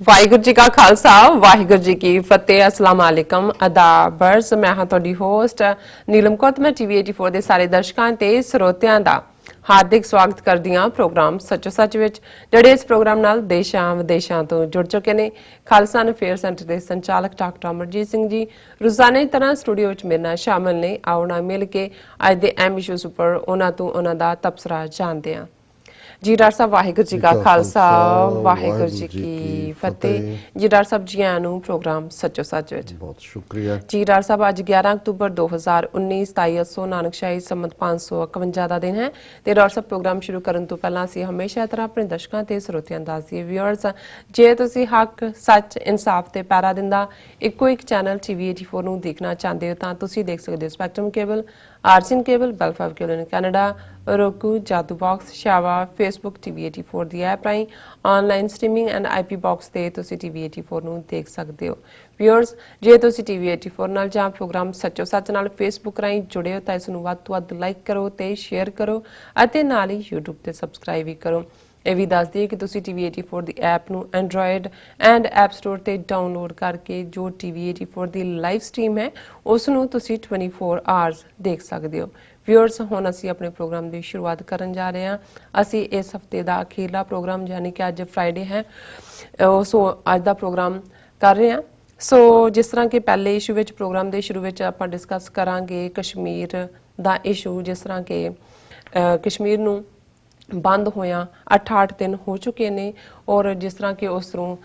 ਵਾਹਿਗੁਰੂ ਜੀ ਕਾ ਖਾਲਸਾ ਵਾਹਿਗੁਰੂ ਜੀ ਕੀ ਫਤਿਹ। ਅਸਲਾਮ ਅਲੈਕਮ ਅਦਾਬਰਸ। ਮੈਂ ਹਾਂ ਤੁਹਾਡੀ ਹੋਸਟ ਨੀਲਮ ਕੌਰ। ਮੈਂ ਟੀਵੀ 84 ਦੇ ਸਾਰੇ ਦਰਸ਼ਕਾਂ ਤੇ ਸਰੋਤਿਆਂ ਦਾ ਹਾਰਦਿਕ ਸਵਾਗਤ ਕਰਦੀ ਹਾਂ ਪ੍ਰੋਗਰਾਮ ਸੱਚੋ ਸੱਚ ਵਿੱਚ, ਜਿਹੜੇ ਇਸ ਪ੍ਰੋਗਰਾਮ ਨਾਲ ਦੇਸ਼ਾਂ ਵਿਦੇਸ਼ਾਂ ਤੋਂ ਜੁੜ ਚੁੱਕੇ ਨੇ। ਖਾਲਸਾ ਅਫੇਅਰ ਸੈਂਟਰ ਦੇ ਸੰਚਾਲਕ ਡਾਕਟਰ ਅਮਰਜੀਤ ਸਿੰਘ ਜੀ ਰੋਜ਼ਾਨਾ ਦੀ ਤਰ੍ਹਾਂ ਸਟੂਡੀਓ ਵਿੱਚ ਮੇਰੇ ਨਾਲ ਸ਼ਾਮਲ ਨੇ। ਆਓ ਨਾਲ ਮਿਲ ਕੇ ਅੱਜ ਦੇ ਅਹਿਮ ਇਸ਼ੂਜ਼ ਉੱਪਰ ਉਹਨਾਂ ਤੋਂ ਉਹਨਾਂ ਦਾ ਤਬਸਰਾ ਜਾਣਦੇ ਹਾਂ। जी डॉक्टर साहब वाहिगुरू जी का खालसा वाहिगुरू जी की फतेह। जी डॉक्टर साहब जी आयां नूं प्रोग्राम सच्चो सच विच बहुत शुक्रिया जी। डॉक्टर साहब अज 11 अक्तूबर 2019 2700 नानकशाही संमत 551 ਦਾ ਦਿਨ ਹੈ ਤੇ ਡਾਕਟਰ ਸਾਹਿਬ ਪ੍ਰੋਗਰਾਮ ਸ਼ੁਰੂ ਕਰਨ ਤੋਂ ਪਹਿਲਾਂ ਅਸੀਂ ਹਮੇਸ਼ਾ ਤਰ੍ਹਾਂ ਆਪਣੇ ਦਰਸ਼ਕਾਂ ਤੇ ਸਰੋਤਿਆਂ ਨੂੰ ਦੱਸ ਦਈਏ ਵਿਊਅਰਸ, ਜੇ ਤੁਸੀਂ ਹੱਕ ਸੱਚ ਇਨਸਾਫ ਤੇ ਪੈਰਾ ਦਿੰਦਾ ਇੱਕੋ ਇੱਕ ਚੈਨਲ ਟੀਵੀ 84 ਨੂੰ ਦੇਖਣਾ ਚਾਹੁੰਦੇ ਹੋ ਤਾਂ ਤੁਸੀਂ ਦੇਖ ਸਕਦੇ ਹੋ spectrum cable, RCN cable, Bell Fibe cable in Canada, roku, Jadoo box, ਸ਼ਾਵਾ, ਫੇਸਬੁੱਕ ਟੀਵੀ 84 ਦੀ ਐਪ ਰਾਹੀਂ online streaming and IP box ਤੇ ਤੁਸੀਂ ਟੀਵੀ 84 ਨੂੰ ਦੇਖ ਸਕਦੇ ਹੋ। ਵਿਊਅਰਸ, ਜੇ ਤੁਸੀਂ ਟੀਵੀ 84 ਨਾਲ ਜਾਂ ਪ੍ਰੋਗਰਾਮ ਸੱਚੋ ਸੱਚ ਨਾਲ ਫੇਸਬੁੱਕ ਰਾਹੀਂ ਜੁੜੇ ਹੋ ਤਾਂ ਇਸ ਨੂੰ ਵੱਧ ਤੋਂ ਵੱਧ ਲਾਈਕ ਕਰੋ ਤੇ ਸ਼ੇਅਰ ਕਰੋ ਅਤੇ ਨਾਲ ਹੀ YouTube ਤੇ ਸਬਸਕ੍ਰਾਈਬ ਵੀ ਕਰੋ। ਇਹ ਵੀ ਦੱਸ ਦਈਏ ਕਿ ਤੁਸੀਂ ਟੀਵੀ 84 ਦੀ ਐਪ ਨੂੰ ਐਂਡਰੋਇਡ ਐਂਡ ਐਪ ਸਟੋਰ ਤੇ ਡਾਊਨਲੋਡ ਕਰਕੇ ਜੋ ਟੀਵੀ 84 ਦੀ ਲਾਈਵ ਸਟ੍ਰੀਮ ਹੈ ਉਸ ਨੂੰ ਤੁਸੀਂ 24 ਆਵਰਸ ਦੇਖ ਸਕਦੇ ਹੋ। ਵਿਊਅਰਸ, ਹੁਣ ਅਸੀਂ ਆਪਣੇ ਪ੍ਰੋਗਰਾਮ ਦੀ ਸ਼ੁਰੂਆਤ ਕਰਨ ਜਾ ਰਹੇ ਹਾਂ। ਅਸੀਂ ਇਸ ਹਫਤੇ ਦਾ ਅਖੀਰਲਾ ਪ੍ਰੋਗਰਾਮ ਯਾਨੀ ਕਿ ਅੱਜ ਫਰਾਈਡੇ ਹੈ ਸੋ ਅੱਜ ਦਾ ਪ੍ਰੋਗਰਾਮ ਕਰ ਰਹੇ ਹਾਂ। ਸੋ ਜਿਸ ਤਰ੍ਹਾਂ ਕਿ ਪਹਿਲੇ ਇਸ਼ੂ ਵਿੱਚ ਪ੍ਰੋਗਰਾਮ ਦੇ ਸ਼ੁਰੂ ਵਿੱਚ ਆਪਾਂ ਡਿਸਕਸ ਕਰਾਂਗੇ ਕਸ਼ਮੀਰ ਦਾ ਇਸ਼ੂ, ਜਿਸ ਤਰ੍ਹਾਂ ਕਿ ਕਸ਼ਮੀਰ ਨੂੰ ਬੰਦ ਹੋਇਆ 8 ਦਿਨ ਹੋ ਚੁੱਕੇ ਨੇ ਔਰ ਜਿਸ ਤਰ੍ਹਾਂ ਕਿ ਉਸ ਨੂੰ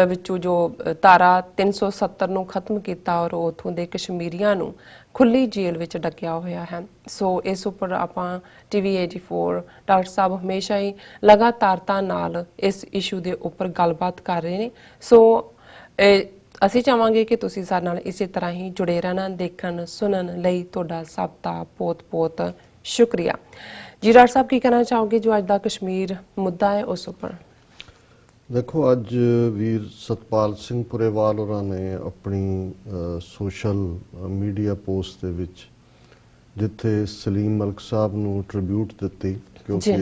ਵਿੱਚੋਂ ਜੋ ਧਾਰਾ 370 ਨੂੰ ਖਤਮ ਕੀਤਾ ਔਰ ਉੱਥੋਂ ਦੇ ਕਸ਼ਮੀਰੀਆਂ ਨੂੰ ਖੁੱਲੀ ਜੇਲ੍ਹ ਵਿੱਚ ਡੱਕਿਆ ਹੋਇਆ ਹੈ। ਸੋ ਇਸ ਉੱਪਰ ਆਪਾਂ ਟੀਵੀ 84 ਡਾਕਟਰ ਸਾਹਿਬ ਹਮੇਸ਼ਾ ਹੀ ਲਗਾਤਾਰਤਾ ਨਾਲ ਇਸ ਇਸ਼ੂ ਦੇ ਉੱਪਰ ਗੱਲਬਾਤ ਕਰ ਰਹੇ ਨੇ। ਸੋ ਅਸੀਂ ਚਾਹਾਂਗੇ ਕਿ ਤੁਸੀਂ ਸਾਡੇ ਨਾਲ ਇਸੇ ਤਰ੍ਹਾਂ ਹੀ ਜੁੜੇ ਰਹਿਣਾ। ਦੇਖਣ ਸੁਣਨ ਲਈ ਤੁਹਾਡਾ ਸਭ ਦਾ ਬਹੁਤ-ਬਹੁਤ ਸ਼ੁਕਰੀਆ। ਜੀ ਡਾਕਟਰ ਸਾਹਿਬ, ਕੀ ਕਹਿਣਾ ਚਾਹੋਗੇ ਜੋ ਅੱਜ ਦਾ ਕਸ਼ਮੀਰ ਮੁੱਦਾ ਹੈ ਉਸ ਉੱਪਰ? देखो, अज वीर सतपाल सिंह पुरेवाल होरां ने अपनी सोशल मीडिया पोस्ट दे विच जिथे सलीम मलिक साहब नूं ट्रिब्यूट दित्ती, क्योंकि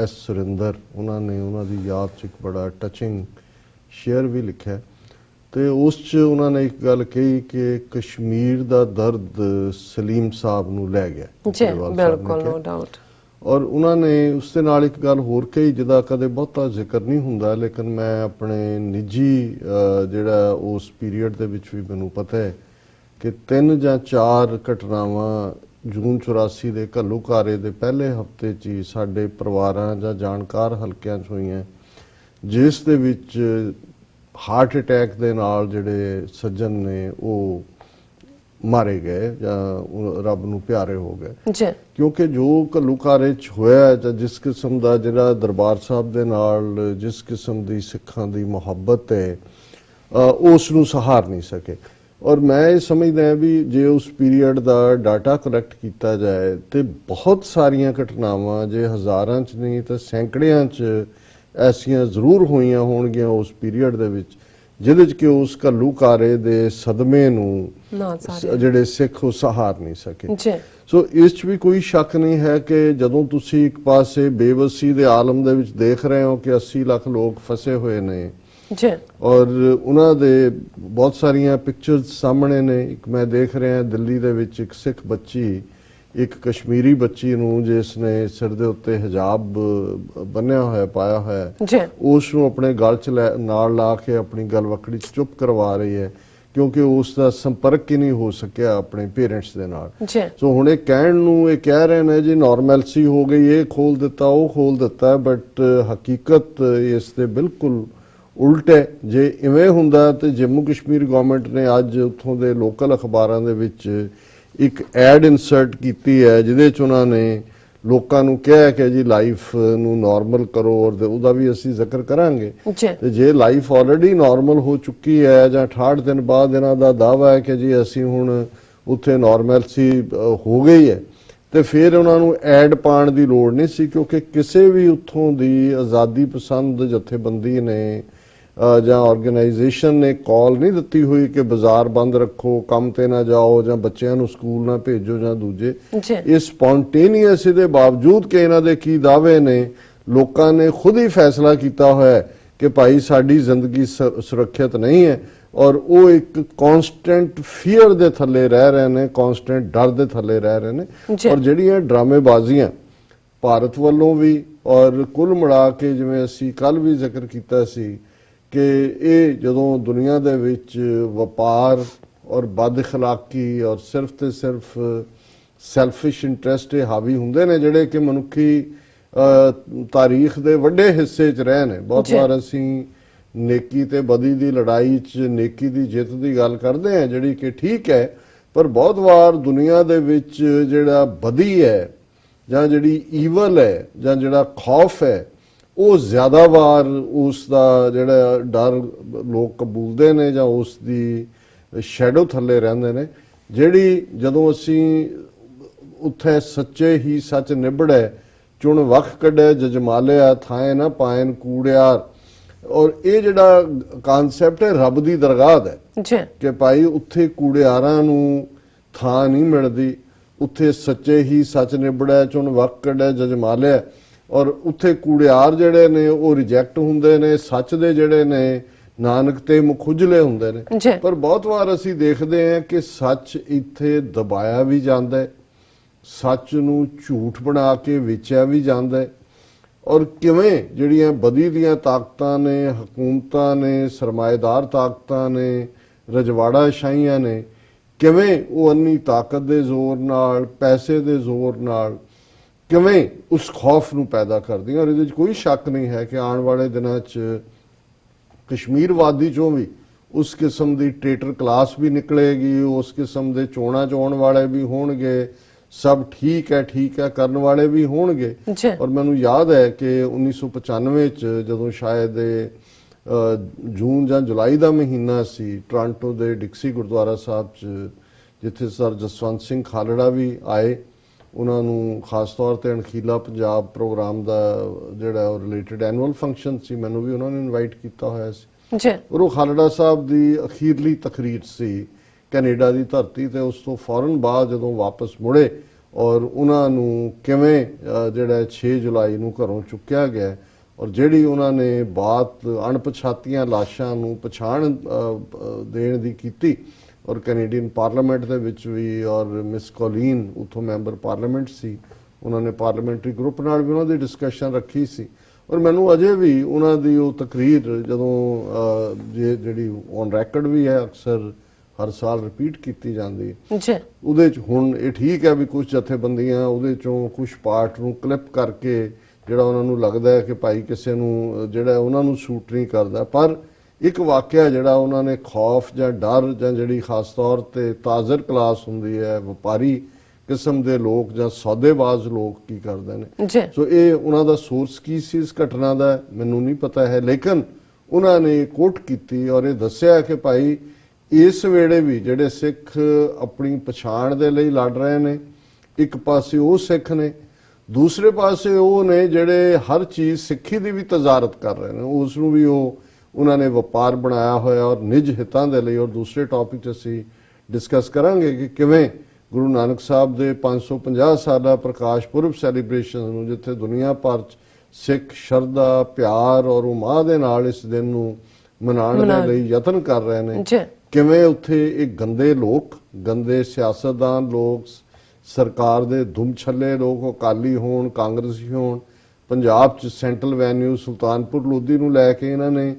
एस सुरिंदर उन्होंने उन्होंने याद च एक बड़ा टचिंग शेयर भी लिखा तो उस च उन्होंने एक गल कही कि कश्मीर दा दर्द सलीम साहब नूं लै गया। बिल्कुल, नो डाउट। और उन्होंने उस दे नाल एक गल होर कही जिहदा कदे बहुता जिक्र नहीं हुंदा, लेकिन मैं अपने निजी जिहड़ा उस पीरीयड दे विच भी मैनूं पता है कि 3 ਜਾਂ 4 घटनावां जून 84 ਦੇ ਘੱਲੂਘਾਰੇ ਦੇ ਪਹਿਲੇ ਹਫ਼ਤੇ 'ਚ ਹੀ ਸਾਡੇ ਪਰਿਵਾਰਾਂ ਜਾਂ ਜਾਣਕਾਰ ਹਲਕਿਆਂ 'ਚ ਹੋਈਆਂ, ਜਿਸ ਦੇ ਵਿੱਚ ਹਾਰਟ ਅਟੈਕ ਦੇ ਨਾਲ ਜਿਹੜੇ ਸੱਜਣ ਨੇ ਉਹ मारे गए या रब नूं प्यारे हो गए। क्योंकि जो घल्लूघारे च होया जां जिस किस्म का जिहड़ा दरबार साहब दे नाल जिस किस्म की सिखां दी मुहब्बत है उस नूं सहार नहीं सके। और मैं ये समझदा भी जे उस पीरीयड का डाटा कलैक्ट किया जाए तो बहुत सारिया घटनावां जे हज़ारां च नहीं तो सैकड़ियां च ऐसियां जरूर होईयां होणगियां उस पीरीयड दे विच जिहदे च कि उस घल्लूघारे दे सदमे नूं ਜਿਹੜੇ ਸਿੱਖ ਉਹ ਸਹਾਰ ਨਹੀਂ ਸਕੇ। ਸੋ ਇਸ 'ਚ ਵੀ ਕੋਈ ਸ਼ੱਕ ਨਹੀਂ ਹੈ ਕਿ ਜਦੋਂ ਤੁਸੀਂ ਇੱਕ ਪਾਸੇ ਬੇਵਸੀ ਦੇ ਆਲਮ ਦੇ ਵਿੱਚ ਦੇਖ ਰਹੇ ਹੋ ਕਿ 80 ਲੱਖ ਲੋਕ ਫਸੇ ਹੋਏ ਨੇ ਔਰ ਉਹਨਾਂ ਦੇ ਬਹੁਤ ਸਾਰੀਆਂ ਪਿਕਚਰਸ ਸਾਹਮਣੇ ਨੇ। ਇੱਕ ਮੈਂ ਦੇਖ ਰਿਹਾ ਦਿੱਲੀ ਦੇ ਵਿੱਚ ਇੱਕ ਸਿੱਖ ਬੱਚੀ, ਇੱਕ ਕਸ਼ਮੀਰੀ ਬੱਚੀ ਨੂੰ ਜਿਸ ਨੇ ਸਿਰ ਦੇ ਉੱਤੇ ਹਿਜਾਬ ਬੰਨਿਆ ਹੋਇਆ ਪਾਇਆ ਹੋਇਆ, ਉਸ ਨੂੰ ਆਪਣੇ ਗਲ 'ਚ ਨਾਲ ਲਾ ਕੇ ਆਪਣੀ ਗਲਵੱਕੜੀ 'ਚ ਚੁੱਪ ਕਰਵਾ ਰਹੀ ਹੈ क्योंकि उसका संपर्क ही नहीं हो सकिया अपने पेरेंट्स दे नाल। सो हुण ये कहण नूं ये कह रहे हैं जी नॉर्मलसी हो गई, ये खोल दिता वो खोल दिता, बट हकीकत इस दे बिल्कुल उल्ट है। जे इवें हुंदा ते जम्मू कश्मीर गवर्नमेंट ने अज उत्थों दे लोकल अखबारां दे विच एक एड इंसर्ट कीती है जिहदे च उन्हां ने लोकां नूं कहा कि जी लाइफ नूं नॉर्मल करो और उहदा भी असीं जिक्र करांगे। ते जे लाइफ ऑलरेडी नॉर्मल हो चुकी है जां 68 दिन बाद इन्हां दा दावा है कि जी असीं हुण उत्थे नॉर्मलसी हो गई है तो फिर उन्हां नूं ऐड पाउण दी लोड़ नहीं सी, क्योंकि किसी भी उत्थों दी आज़ादी पसंद जथेबंदी ने ਜਾਂ ਆਰਗੇਨਾਈਜੇਸ਼ਨ ਨੇ ਕਾਲ ਨਹੀਂ ਦਿੱਤੀ ਹੋਈ ਕਿ ਬਾਜ਼ਾਰ ਬੰਦ ਰੱਖੋ, ਕੰਮ ਤੇ ਨਾ ਜਾਓ ਜਾਂ ਬੱਚਿਆਂ ਨੂੰ ਸਕੂਲ ਨਾ ਭੇਜੋ ਜਾਂ ਦੂਜੇ। ਇਹ ਸਪੌਂਟੇਨੀਅਸ ਦੇ ਬਾਵਜੂਦ ਕਿ ਇਹਨਾਂ ਦੇ ਕੀ ਦਾਅਵੇ ਨੇ, ਲੋਕਾਂ ਨੇ ਖੁਦ ਹੀ ਫੈਸਲਾ ਕੀਤਾ ਹੋਇਆ ਕਿ ਭਾਈ ਸਾਡੀ ਜ਼ਿੰਦਗੀ ਸੁਰੱਖਿਅਤ ਨਹੀਂ ਹੈ, ਔਰ ਉਹ ਇੱਕ ਕਾਂਸਟੈਂਟ ਫੀਅਰ ਦੇ ਥੱਲੇ ਰਹਿ ਰਹੇ ਨੇ, ਕਾਂਸਟੈਂਟ ਡਰ ਦੇ ਥੱਲੇ ਰਹਿ ਰਹੇ ਨੇ। ਔਰ ਜਿਹੜੀਆਂ ਡਰਾਮੇਬਾਜ਼ੀਆਂ ਭਾਰਤ ਵੱਲੋਂ ਵੀ ਔਰ ਕੁੱਲ ਮਿਲਾ ਕੇ, ਜਿਵੇਂ ਅਸੀਂ ਕੱਲ ਵੀ ਜ਼ਿਕਰ ਕੀਤਾ ਸੀ ਕਿ ਇਹ ਜਦੋਂ ਦੁਨੀਆ ਦੇ ਵਿੱਚ ਵਪਾਰ ਔਰ ਬਦਅਖਲਾਕੀ ਔਰ ਸਿਰਫ ਤੇ ਸਿਰਫ ਸੈਲਫਿਸ਼ ਇੰਟਰਸਟ ਹਾਵੀ ਹੁੰਦੇ ਨੇ, ਜਿਹੜੇ ਕਿ ਮਨੁੱਖੀ ਤਾਰੀਖ ਦੇ ਵੱਡੇ ਹਿੱਸੇ 'ਚ ਰਹੇ ਨੇ। ਬਹੁਤ ਵਾਰ ਅਸੀਂ ਨੇਕੀ ਤੇ ਬਦੀ ਦੀ ਲੜਾਈ 'ਚ ਨੇਕੀ ਦੀ ਜਿੱਤ ਦੀ ਗੱਲ ਕਰਦੇ ਹਾਂ, ਜਿਹੜੀ ਕਿ ਠੀਕ ਹੈ, ਪਰ ਬਹੁਤ ਵਾਰ ਦੁਨੀਆ ਦੇ ਵਿੱਚ ਜਿਹੜਾ ਬਦੀ ਹੈ ਜਾਂ ਜਿਹੜੀ ਈਵਲ ਹੈ ਜਾਂ ਜਿਹੜਾ ਖੌਫ ਹੈ, ਉਹ ਜ਼ਿਆਦਾ ਵਾਰ ਉਸ ਦਾ ਜਿਹੜਾ ਡਰ ਲੋਕ ਕਬੂਲਦੇ ਨੇ ਜਾਂ ਉਸ ਦੀ ਸ਼ੈਡੋ ਥੱਲੇ ਰਹਿੰਦੇ ਨੇ। ਜਿਹੜੀ ਜਦੋਂ ਅਸੀਂ ਉੱਥੇ ਸੱਚੇ ਹੀ ਸੱਚ ਨਿਬੜੈ ਚੁਣ ਵਖ ਕੱਢਿਆ ਜਜਮਾਲਿਆ ਥਾਏ ਨਾ ਪਾਇਨ ਕੂੜਿਆਰ, ਔਰ ਇਹ ਜਿਹੜਾ ਕਨਸੈਪਟ ਹੈ ਰੱਬ ਦੀ ਦਰਗਾਹ ਦਾ ਕਿ ਭਾਈ ਉੱਥੇ ਕੂੜਿਆਰਾਂ ਨੂੰ ਥਾਂ ਨਹੀਂ ਮਿਲਦੀ, ਉੱਥੇ ਸੱਚੇ ਹੀ ਸੱਚ ਨਿਬੜਿਆ ਚੁਣ ਵਖ ਕੱਢਿਆ ਜਜਮਾਲਿਆ, ਔਰ ਉੱਥੇ ਕੂੜਿਆਰ ਜਿਹੜੇ ਨੇ ਉਹ ਰਿਜੈਕਟ ਹੁੰਦੇ ਨੇ, ਸੱਚ ਦੇ ਜਿਹੜੇ ਨੇ ਨਾਨਕ ਤੇ ਮੁਖੁਜਲੇ ਹੁੰਦੇ ਨੇ। ਪਰ ਬਹੁਤ ਵਾਰ ਅਸੀਂ ਦੇਖਦੇ ਹਾਂ ਕਿ ਸੱਚ ਇੱਥੇ ਦਬਾਇਆ ਵੀ ਜਾਂਦਾ ਹੈ, ਸੱਚ ਨੂੰ ਝੂਠ ਬਣਾ ਕੇ ਵੇਚਿਆ ਵੀ ਜਾਂਦਾ ਹੈ, ਔਰ ਕਿਵੇਂ ਜਿਹੜੀਆਂ ਬਦੀ ਦੀਆਂ ਤਾਕਤਾਂ ਨੇ, ਹਕੂਮਤਾਂ ਨੇ, ਸਰਮਾਏਦਾਰ ਤਾਕਤਾਂ ਨੇ, ਰਜਵਾੜਾ ਸ਼ਾਹੀਆਂ ਨੇ, ਕਿਵੇਂ ਉਹ ਅੰਨੀ ਤਾਕਤ ਦੇ ਜ਼ੋਰ ਨਾਲ, ਪੈਸੇ ਦੇ ਜ਼ੋਰ ਨਾਲ ਕਿਵੇਂ ਉਸ ਖੌਫ ਨੂੰ ਪੈਦਾ ਕਰਦੀਆਂ। ਔਰ ਇਹਦੇ 'ਚ ਕੋਈ ਸ਼ੱਕ ਨਹੀਂ ਹੈ ਕਿ ਆਉਣ ਵਾਲੇ ਦਿਨਾਂ 'ਚ ਕਸ਼ਮੀਰ ਵਾਦੀ 'ਚੋਂ ਵੀ ਉਸ ਕਿਸਮ ਦੀ ਟ੍ਰੇਟਰ ਕਲਾਸ ਵੀ ਨਿਕਲੇਗੀ, ਉਸ ਕਿਸਮ ਦੇ ਚੋਣਾਂ 'ਚ ਆਉਣ ਵਾਲੇ ਵੀ ਹੋਣਗੇ, ਸਭ ਠੀਕ ਹੈ ਕਰਨ ਵਾਲੇ ਵੀ ਹੋਣਗੇ। ਔਰ ਮੈਨੂੰ ਯਾਦ ਹੈ ਕਿ 1995 'ਚ ਜਦੋਂ ਸ਼ਾਇਦ ਜੂਨ ਜਾਂ ਜੁਲਾਈ ਦਾ ਮਹੀਨਾ ਸੀ, ਟੋਰਾਂਟੋ ਦੇ ਡਿਕਸੀ ਗੁਰਦੁਆਰਾ ਸਾਹਿਬ 'ਚ ਜਿੱਥੇ ਸਰ ਜਸਵੰਤ ਸਿੰਘ ਖਾਲੜਾ ਵੀ ਆਏ, ਉਹਨਾਂ ਨੂੰ ਖਾਸ ਤੌਰ ਤੇ ਅਣਖੀਲਾ ਪੰਜਾਬ ਪ੍ਰੋਗਰਾਮ ਦਾ ਜਿਹੜਾ ਉਹ ਰਿਲੇਟਡ ਐਨੂਅਲ ਫੰਕਸ਼ਨ ਸੀ, ਮੈਨੂੰ ਵੀ ਉਹਨਾਂ ਨੇ ਇਨਵਾਈਟ ਕੀਤਾ ਹੋਇਆ ਸੀ। ਔਰ ਉਹ ਖਾਲੜਾ ਸਾਹਿਬ ਦੀ ਅਖੀਰਲੀ ਤਕਰੀਰ ਸੀ ਕੈਨੇਡਾ ਦੀ ਧਰਤੀ ਤੇ। ਉਸ ਤੋਂ ਫੌਰਨ ਬਾਅਦ ਜਦੋਂ ਵਾਪਸ ਮੁੜੇ ਔਰ ਉਹਨਾਂ ਨੂੰ ਕਿਵੇਂ ਜਿਹੜਾ 6 ਜੁਲਾਈ ਨੂੰ ਘਰੋਂ ਚੁੱਕਿਆ ਗਿਆ, ਔਰ ਜਿਹੜੀ ਉਹਨਾਂ ਨੇ ਬਾਤ ਅਣਪਛਾਤੀਆਂ ਲਾਸ਼ਾਂ ਨੂੰ ਪਛਾਣ ਦੇਣ ਦੀ ਕੀਤੀ, ਔਰ ਕੈਨੇਡੀਅਨ ਪਾਰਲੀਮੈਂਟ ਦੇ ਵਿੱਚ ਵੀ, ਔਰ ਮਿਸ ਕੋਲੀਨ ਉੱਥੋਂ ਮੈਂਬਰ ਪਾਰਲੀਮੈਂਟ ਸੀ, ਉਹਨਾਂ ਨੇ ਪਾਰਲੀਮੈਂਟਰੀ ਗਰੁੱਪ ਨਾਲ ਵੀ ਉਹਨਾਂ ਦੀ ਡਿਸਕਸ਼ਨ ਰੱਖੀ ਸੀ। ਔਰ ਮੈਨੂੰ ਅਜੇ ਵੀ ਉਹਨਾਂ ਦੀ ਉਹ ਤਕਰੀਰ ਜਦੋਂ ਜਿਹੜੀ ਔਨ ਰੈਕਰਡ ਵੀ ਹੈ, ਅਕਸਰ ਹਰ ਸਾਲ ਰਿਪੀਟ ਕੀਤੀ ਜਾਂਦੀ ਹੈ, ਉਹਦੇ 'ਚ ਹੁਣ ਇਹ ਠੀਕ ਹੈ ਵੀ ਕੁਝ ਜਥੇਬੰਦੀਆਂ ਉਹਦੇ 'ਚੋਂ ਕੁਝ ਪਾਰਟ ਨੂੰ ਕਲਿੱਪ ਕਰਕੇ ਜਿਹੜਾ ਉਹਨਾਂ ਨੂੰ ਲੱਗਦਾ ਹੈ ਕਿ ਭਾਈ ਕਿਸੇ ਨੂੰ ਜਿਹੜਾ ਉਹਨਾਂ ਨੂੰ ਸੂਟ ਨਹੀਂ ਕਰਦਾ, ਪਰ ਇੱਕ ਵਾਕਿਆ ਜਿਹੜਾ ਉਹਨਾਂ ਨੇ ਖੌਫ ਜਾਂ ਡਰ ਜਾਂ ਜਿਹੜੀ ਖਾਸ ਤੌਰ ਤੇ ਤਾਜ਼ਰ ਕਲਾਸ ਹੁੰਦੀ ਹੈ, ਵਪਾਰੀ ਕਿਸਮ ਦੇ ਲੋਕ ਜਾਂ ਸੌਦੇਬਾਜ਼ ਲੋਕ ਕੀ ਕਰਦੇ ਨੇ। ਸੋ ਇਹ ਉਹਨਾਂ ਦਾ ਸੋਰਸ ਕੀ ਸੀ ਇਸ ਘਟਨਾ ਦਾ ਮੈਨੂੰ ਨਹੀਂ ਪਤਾ ਹੈ, ਲੇਕਿਨ ਉਹਨਾਂ ਨੇ ਕੋਟ ਕੀਤੀ ਔਰ ਇਹ ਦੱਸਿਆ ਕਿ ਭਾਈ ਇਸ ਵੇਲੇ ਵੀ ਜਿਹੜੇ ਸਿੱਖ ਆਪਣੀ ਪਛਾਣ ਦੇ ਲਈ ਲੜ ਰਹੇ ਨੇ, ਇੱਕ ਪਾਸੇ ਉਹ ਸਿੱਖ ਨੇ, ਦੂਸਰੇ ਪਾਸੇ ਉਹ ਨੇ ਜਿਹੜੇ ਹਰ ਚੀਜ਼ ਸਿੱਖੀ ਦੀ ਵੀ ਤਜ਼ਾਰਤ ਕਰ ਰਹੇ ਨੇ, ਉਸ ਨੂੰ ਵੀ ਉਹ ਉਹਨਾਂ ਨੇ ਵਪਾਰ ਬਣਾਇਆ ਹੋਇਆ ਔਰ ਨਿੱਜ ਹਿੱਤਾਂ ਦੇ ਲਈ। ਔਰ ਦੂਸਰੇ ਟੌਪਿਕ 'ਚ ਅਸੀਂ ਡਿਸਕਸ ਕਰਾਂਗੇ ਕਿ ਕਿਵੇਂ ਗੁਰੂ ਨਾਨਕ ਸਾਹਿਬ ਦੇ 550 ਸਾਲਾ ਪ੍ਰਕਾਸ਼ ਪੁਰਬ ਸੈਲੀਬ੍ਰੇਸ਼ਨ ਨੂੰ, ਜਿੱਥੇ ਦੁਨੀਆ ਭਰ 'ਚ ਸਿੱਖ ਸ਼ਰਧਾ, ਪਿਆਰ ਔਰ ਉਮਾਦ ਦੇ ਨਾਲ ਇਸ ਦਿਨ ਨੂੰ ਮਨਾਉਣ ਦੇ ਲਈ ਯਤਨ ਕਰ ਰਹੇ ਨੇ, ਕਿਵੇਂ ਉੱਥੇ ਇਹ ਗੰਦੇ ਲੋਕ, ਗੰਦੇ ਸਿਆਸਤਦਾਨ ਲੋਕ, ਸਰਕਾਰ ਦੇ ਦੁਮਛੱਲੇ ਲੋਕ, ਅਕਾਲੀ ਹੋਣ, ਕਾਂਗਰਸੀ ਹੋਣ, ਪੰਜਾਬ 'ਚ ਸੈਂਟਰਲ ਵੈਨਿਊ ਸੁਲਤਾਨਪੁਰ ਲੋਧੀ ਨੂੰ ਲੈ ਕੇ ਇਹਨਾਂ ਨੇ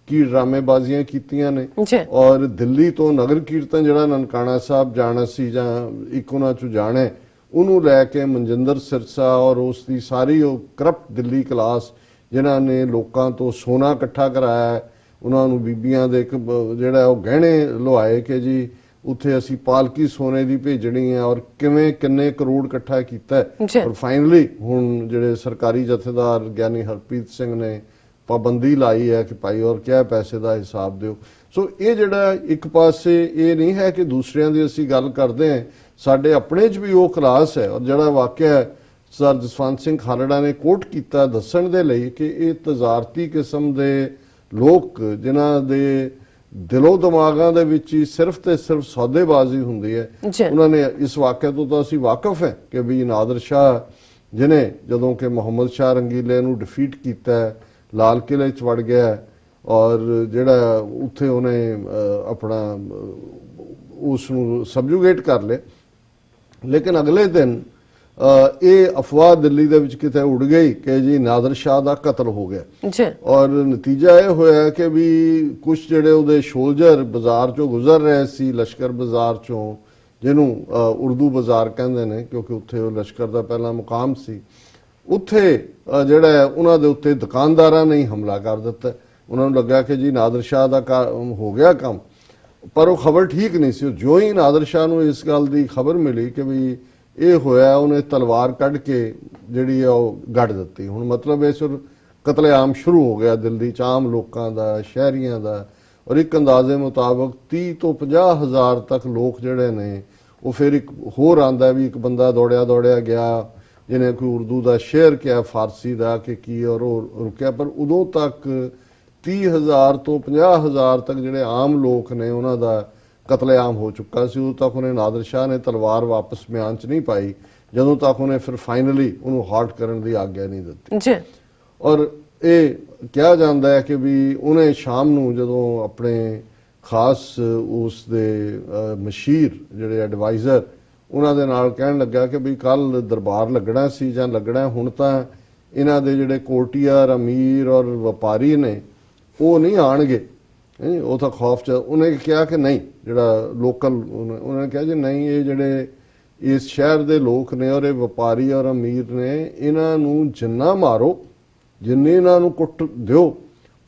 ਕੀ ਡਰਾਮੇਬਾਜ਼ੀਆਂ ਕੀਤੀਆਂ ਨੇ, ਔਰ ਦਿੱਲੀ ਤੋਂ ਨਗਰ ਕੀਰਤਨ ਜਿਹੜਾ ਨਨਕਾਣਾ ਸਾਹਿਬ ਜਾਣਾ ਸੀ ਜਾਂ ਇੱਕ ਉਹਨਾਂ 'ਚੋਂ ਜਾਣਾ, ਉਹਨੂੰ ਲੈ ਕੇ ਮਨਜਿੰਦਰ ਸਿਰਸਾ ਔਰ ਉਸ ਦੀ ਸਾਰੀ ਉਹ ਕਰਪਟ ਦਿੱਲੀ ਕਲਾਸ ਜਿਨ੍ਹਾਂ ਨੇ ਲੋਕਾਂ ਤੋਂ ਸੋਨਾ ਇਕੱਠਾ ਕਰਾਇਆ, ਉਹਨਾਂ ਨੂੰ ਬੀਬੀਆਂ ਦੇ ਇੱਕ ਜਿਹੜਾ ਉਹ ਗਹਿਣੇ ਲੁਆਏ ਕਿ ਜੀ ਉੱਥੇ ਅਸੀਂ ਪਾਲਕੀ ਸੋਨੇ ਦੀ ਭੇਜਣੀ ਹੈ, ਔਰ ਕਿਵੇਂ ਕਿੰਨੇ ਕਰੋੜ ਇਕੱਠਾ ਕੀਤਾ। ਔਰ ਫਾਈਨਲੀ ਹੁਣ ਜਿਹੜੇ ਸਰਕਾਰੀ ਜਥੇਦਾਰ ਗਿਆਨੀ ਹਰਪ੍ਰੀਤ ਸਿੰਘ ਨੇ ਪਾਬੰਦੀ ਲਾਈ ਹੈ ਕਿ ਭਾਈ ਔਰ ਕਿਆ ਪੈਸੇ ਦਾ ਹਿਸਾਬ ਦਿਓ। ਸੋ ਇਹ ਜਿਹੜਾ ਇੱਕ ਪਾਸੇ ਇਹ ਨਹੀਂ ਹੈ ਕਿ ਦੂਸਰਿਆਂ ਦੀ ਅਸੀਂ ਗੱਲ ਕਰਦੇ ਹਾਂ, ਸਾਡੇ ਆਪਣੇ 'ਚ ਵੀ ਉਹ ਕਲਾਸ ਹੈ। ਔਰ ਜਿਹੜਾ ਵਾਕਿਆ ਸਰ ਜਸਵੰਤ ਸਿੰਘ ਖਾਲੜਾ ਨੇ ਕੋਟ ਕੀਤਾ ਦੱਸਣ ਦੇ ਲਈ ਕਿ ਇਹ ਤਜ਼ਾਰਤੀ ਕਿਸਮ ਦੇ ਲੋਕ ਜਿਨ੍ਹਾਂ ਦੇ ਦਿਲੋਂ ਦਿਮਾਗਾਂ ਦੇ ਵਿੱਚ ਹੀ ਸਿਰਫ ਤੇ ਸਿਰਫ ਸੌਦੇਬਾਜ਼ੀ ਹੁੰਦੀ ਹੈ, ਉਹਨਾਂ ਨੇ ਇਸ ਵਾਕਿਆ ਤੋਂ ਤਾਂ ਅਸੀਂ ਵਾਕਿਫ ਹੈ ਕਿ ਵੀ ਨਾਦਰ ਸ਼ਾਹ ਜਿਹਨੇ ਜਦੋਂ ਕਿ ਮੁਹੰਮਦ ਸ਼ਾਹ ਰੰਗੀਲੇ ਨੂੰ ਡਿਫੀਟ ਕੀਤਾ, ਲਾਲ ਕਿਲੇ 'ਚ ਵੜ ਗਿਆ, ਔਰ ਜਿਹੜਾ ਉੱਥੇ ਉਹਨੇ ਆਪਣਾ ਉਸ ਨੂੰ ਸਬਜੂਗੇਟ ਕਰ ਲਿਆ। ਲੇਕਿਨ ਅਗਲੇ ਦਿਨ ਇਹ ਅਫਵਾਹ ਦਿੱਲੀ ਦੇ ਵਿੱਚ ਕਿਤੇ ਉੱਡ ਗਈ ਕਿ ਜੀ ਨਾਦਰ ਸ਼ਾਹ ਦਾ ਕਤਲ ਹੋ ਗਿਆ ਜੀ। ਔਰ ਨਤੀਜਾ ਇਹ ਹੋਇਆ ਕਿ ਵੀ ਕੁਝ ਜਿਹੜੇ ਉਹਦੇ ਸੋਲਜਰ ਬਾਜ਼ਾਰ ਚੋਂ ਗੁਜ਼ਰ ਰਹੇ ਸੀ, ਲਸ਼ਕਰ ਬਾਜ਼ਾਰ ਚੋਂ, ਜਿਹਨੂੰ ਉਰਦੂ ਬਾਜ਼ਾਰ ਕਹਿੰਦੇ ਨੇ ਕਿਉਂਕਿ ਉੱਥੇ ਉਹ ਲਸ਼ਕਰ ਦਾ ਪਹਿਲਾ ਮੁਕਾਮ ਸੀ, ਉੱਥੇ ਜਿਹੜਾ ਉਹਨਾਂ ਦੇ ਉੱਤੇ ਦੁਕਾਨਦਾਰਾਂ ਨੇ ਹਮਲਾ ਕਰ ਦਿੱਤਾ। ਉਹਨਾਂ ਨੂੰ ਲੱਗਾ ਕਿ ਜੀ ਨਾਦਰ ਸ਼ਾਹ ਦਾ ਹੋ ਗਿਆ ਕੰਮ, ਪਰ ਉਹ ਖਬਰ ਠੀਕ ਨਹੀਂ ਸੀ। ਜੋ ਹੀ ਨਾਦਰ ਸ਼ਾਹ ਨੂੰ ਇਸ ਗੱਲ ਦੀ ਖਬਰ ਮਿਲੀ ਕਿ ਵੀ ਇਹ ਹੋਇਆ, ਉਹਨੇ ਤਲਵਾਰ ਕੱਢ ਕੇ ਜਿਹੜੀ ਆ ਉਹ ਗੱਡ ਦਿੱਤੀ। ਹੁਣ ਮਤਲਬ ਇਸ ਕਤਲੇਆਮ ਸ਼ੁਰੂ ਹੋ ਗਿਆ ਦਿੱਲੀ 'ਚ ਆਮ ਲੋਕਾਂ ਦਾ, ਸ਼ਹਿਰੀਆਂ ਦਾ। ਔਰ ਇੱਕ ਅੰਦਾਜ਼ੇ ਮੁਤਾਬਕ 30 ਤੋਂ 50 ਹਜ਼ਾਰ ਤੱਕ ਲੋਕ ਜਿਹੜੇ ਨੇ ਉਹ ਫਿਰ ਇੱਕ ਹੋਰ ਆਂਦਾ ਵੀ ਇੱਕ ਬੰਦਾ ਦੌੜਿਆ ਗਿਆ ਜਿਹਨੇ ਕੋਈ ਉਰਦੂ ਦਾ ਸ਼ੇਅਰ ਕਿਹਾ, ਫਾਰਸੀ ਦਾ ਕਿ ਕੀ, ਔਰ ਉਹ ਰੁਕਿਆ। ਪਰ ਉਦੋਂ ਤੱਕ 30,000 ਤੋਂ 50,000 ਤੱਕ ਜਿਹੜੇ ਆਮ ਲੋਕ ਨੇ ਉਹਨਾਂ ਦਾ ਕਤਲੇਆਮ ਹੋ ਚੁੱਕਾ ਸੀ। ਉਦੋਂ ਤੱਕ ਉਹਨੇ ਨਾਦਰ ਸ਼ਾਹ ਨੇ ਤਲਵਾਰ ਵਾਪਸ ਮਿਆਨ 'ਚ ਨਹੀਂ ਪਾਈ, ਜਦੋਂ ਤੱਕ ਉਹਨੇ ਫਿਰ ਫਾਈਨਲੀ ਉਹਨੂੰ ਹਾਲਟ ਕਰਨ ਦੀ ਆਗਿਆ ਨਹੀਂ ਦਿੱਤੀ ਜੀ। ਔਰ ਇਹ ਕਿਹਾ ਜਾਂਦਾ ਹੈ ਕਿ ਵੀ ਉਹਨੇ ਸ਼ਾਮ ਨੂੰ ਜਦੋਂ ਆਪਣੇ ਖਾਸ ਉਸ ਦੇ ਮਸ਼ੀਰ ਜਿਹੜੇ ਐਡਵਾਈਜ਼ਰ ਉਹਨਾਂ ਦੇ ਨਾਲ ਕਹਿਣ ਲੱਗਾ ਕਿ ਵੀ ਕੱਲ ਦਰਬਾਰ ਲੱਗਣਾ ਸੀ ਜਾਂ ਲੱਗਣਾ, ਹੁਣ ਤਾਂ ਇਹਨਾਂ ਦੇ ਜਿਹੜੇ ਕੋਟੀਆਰ, ਅਮੀਰ ਔਰ ਵਪਾਰੀ ਨੇ ਉਹ ਨਹੀਂ ਆਣਗੇ, ਉਹ ਤਾਂ ਖੌਫ 'ਚ। ਉਹਨੇ ਕਿਹਾ ਕਿ ਨਹੀਂ, ਜਿਹੜਾ ਲੋਕਲ, ਉਹਨਾਂ ਨੇ ਕਿਹਾ ਜੀ ਨਹੀਂ, ਇਹ ਜਿਹੜੇ ਇਸ ਸ਼ਹਿਰ ਦੇ ਲੋਕ ਨੇ ਔਰ ਇਹ ਵਪਾਰੀ ਔਰ ਅਮੀਰ ਨੇ, ਇਹਨਾਂ ਨੂੰ ਜਿੰਨਾ ਮਾਰੋ, ਜਿੰਨੀ ਇਹਨਾਂ ਨੂੰ ਕੁੱਟ ਦਿਓ,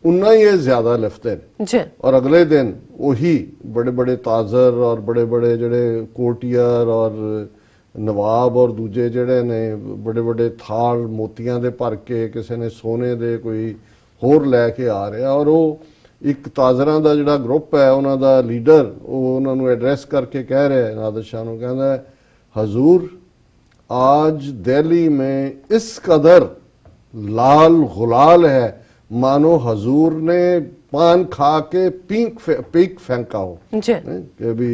ਉਨਾ ਹੀ ਇਹ ਜ਼ਿਆਦਾ ਲਿਫਤੇ ਨੇ ਜੀ। ਔਰ ਅਗਲੇ ਦਿਨ ਉਹੀ ਬੜੇ ਬੜੇ ਤਾਜ਼ਰ ਔਰ ਬੜੇ ਬੜੇ ਜਿਹੜੇ ਕੋਟੀਆਰ ਔਰ ਨਵਾਬ ਔਰ ਦੂਜੇ ਜਿਹੜੇ ਨੇ ਬੜੇ ਬੜੇ ਥਾਲ ਮੋਤੀਆਂ ਦੇ ਭਰ ਕੇ, ਕਿਸੇ ਨੇ ਸੋਨੇ ਦੇ, ਕੋਈ ਹੋਰ ਲੈ ਕੇ ਆ ਰਿਹਾ। ਔਰ ਉਹ ਇੱਕ ਤਾਜ਼ਰਾਂ ਦਾ ਜਿਹੜਾ ਗਰੁੱਪ ਹੈ, ਉਹਨਾਂ ਦਾ ਲੀਡਰ, ਉਹ ਉਹਨਾਂ ਨੂੰ ਐਡਰੈਸ ਕਰਕੇ ਕਹਿ ਰਿਹਾ ਨਾਦਰ ਸ਼ਾਹ ਨੂੰ, ਕਹਿੰਦਾ ਹਜ਼ੂਰ आज दिल्ली में इस कदर लाल गुलाल है मानो हजूर ने पान खा के पीक फेंका हो कि भी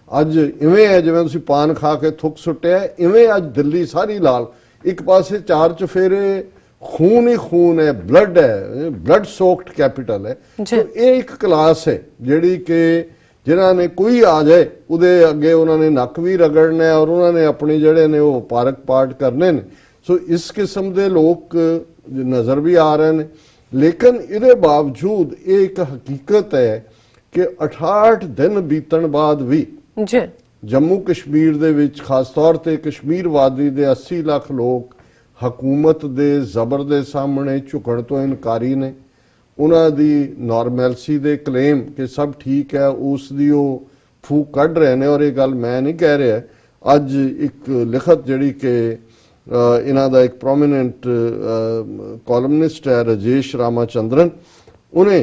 अज इवें है जिवें तुसीं पान खा के थुक सुट्टिया, इवें अज दिल्ली सारी लाल, एक पासे चार चफेरे खून ही खून है, ब्लड है, ब्लड सोक्ड कैपिटल है। तो ये एक क्लास है जिहड़ी कि जिन्हां ने कोई आ जाए उहदे अगे उन्होंने नक भी रगड़ना है और उन्होंने अपने जड़े ने वो व्यापारक पार्ट करने ने। सो इस किस्म के लोग नज़र भी आ रहे हैं। लेकिन इहदे बावजूद ये एक हकीकत है कि 68 दिन बीतण बाद भी जम्मू कश्मीर दे विच खास तौर ते कश्मीर वादी दे 80 लाख लोग हकूमत दे जबर दे सामने झुकण तो इनकारी ने। उन्हां दी नॉर्मैलिटी दे क्लेम कि सब ठीक है उस दी वो फूक कढ़ रहे ने। और ये गल मैं नहीं कह रहा, अज एक लिखत जिहड़ी कि इन्हां दा एक प्रोमिनेंट कॉलमनिस्ट है राजेश रामाचंद्रन, उन्हें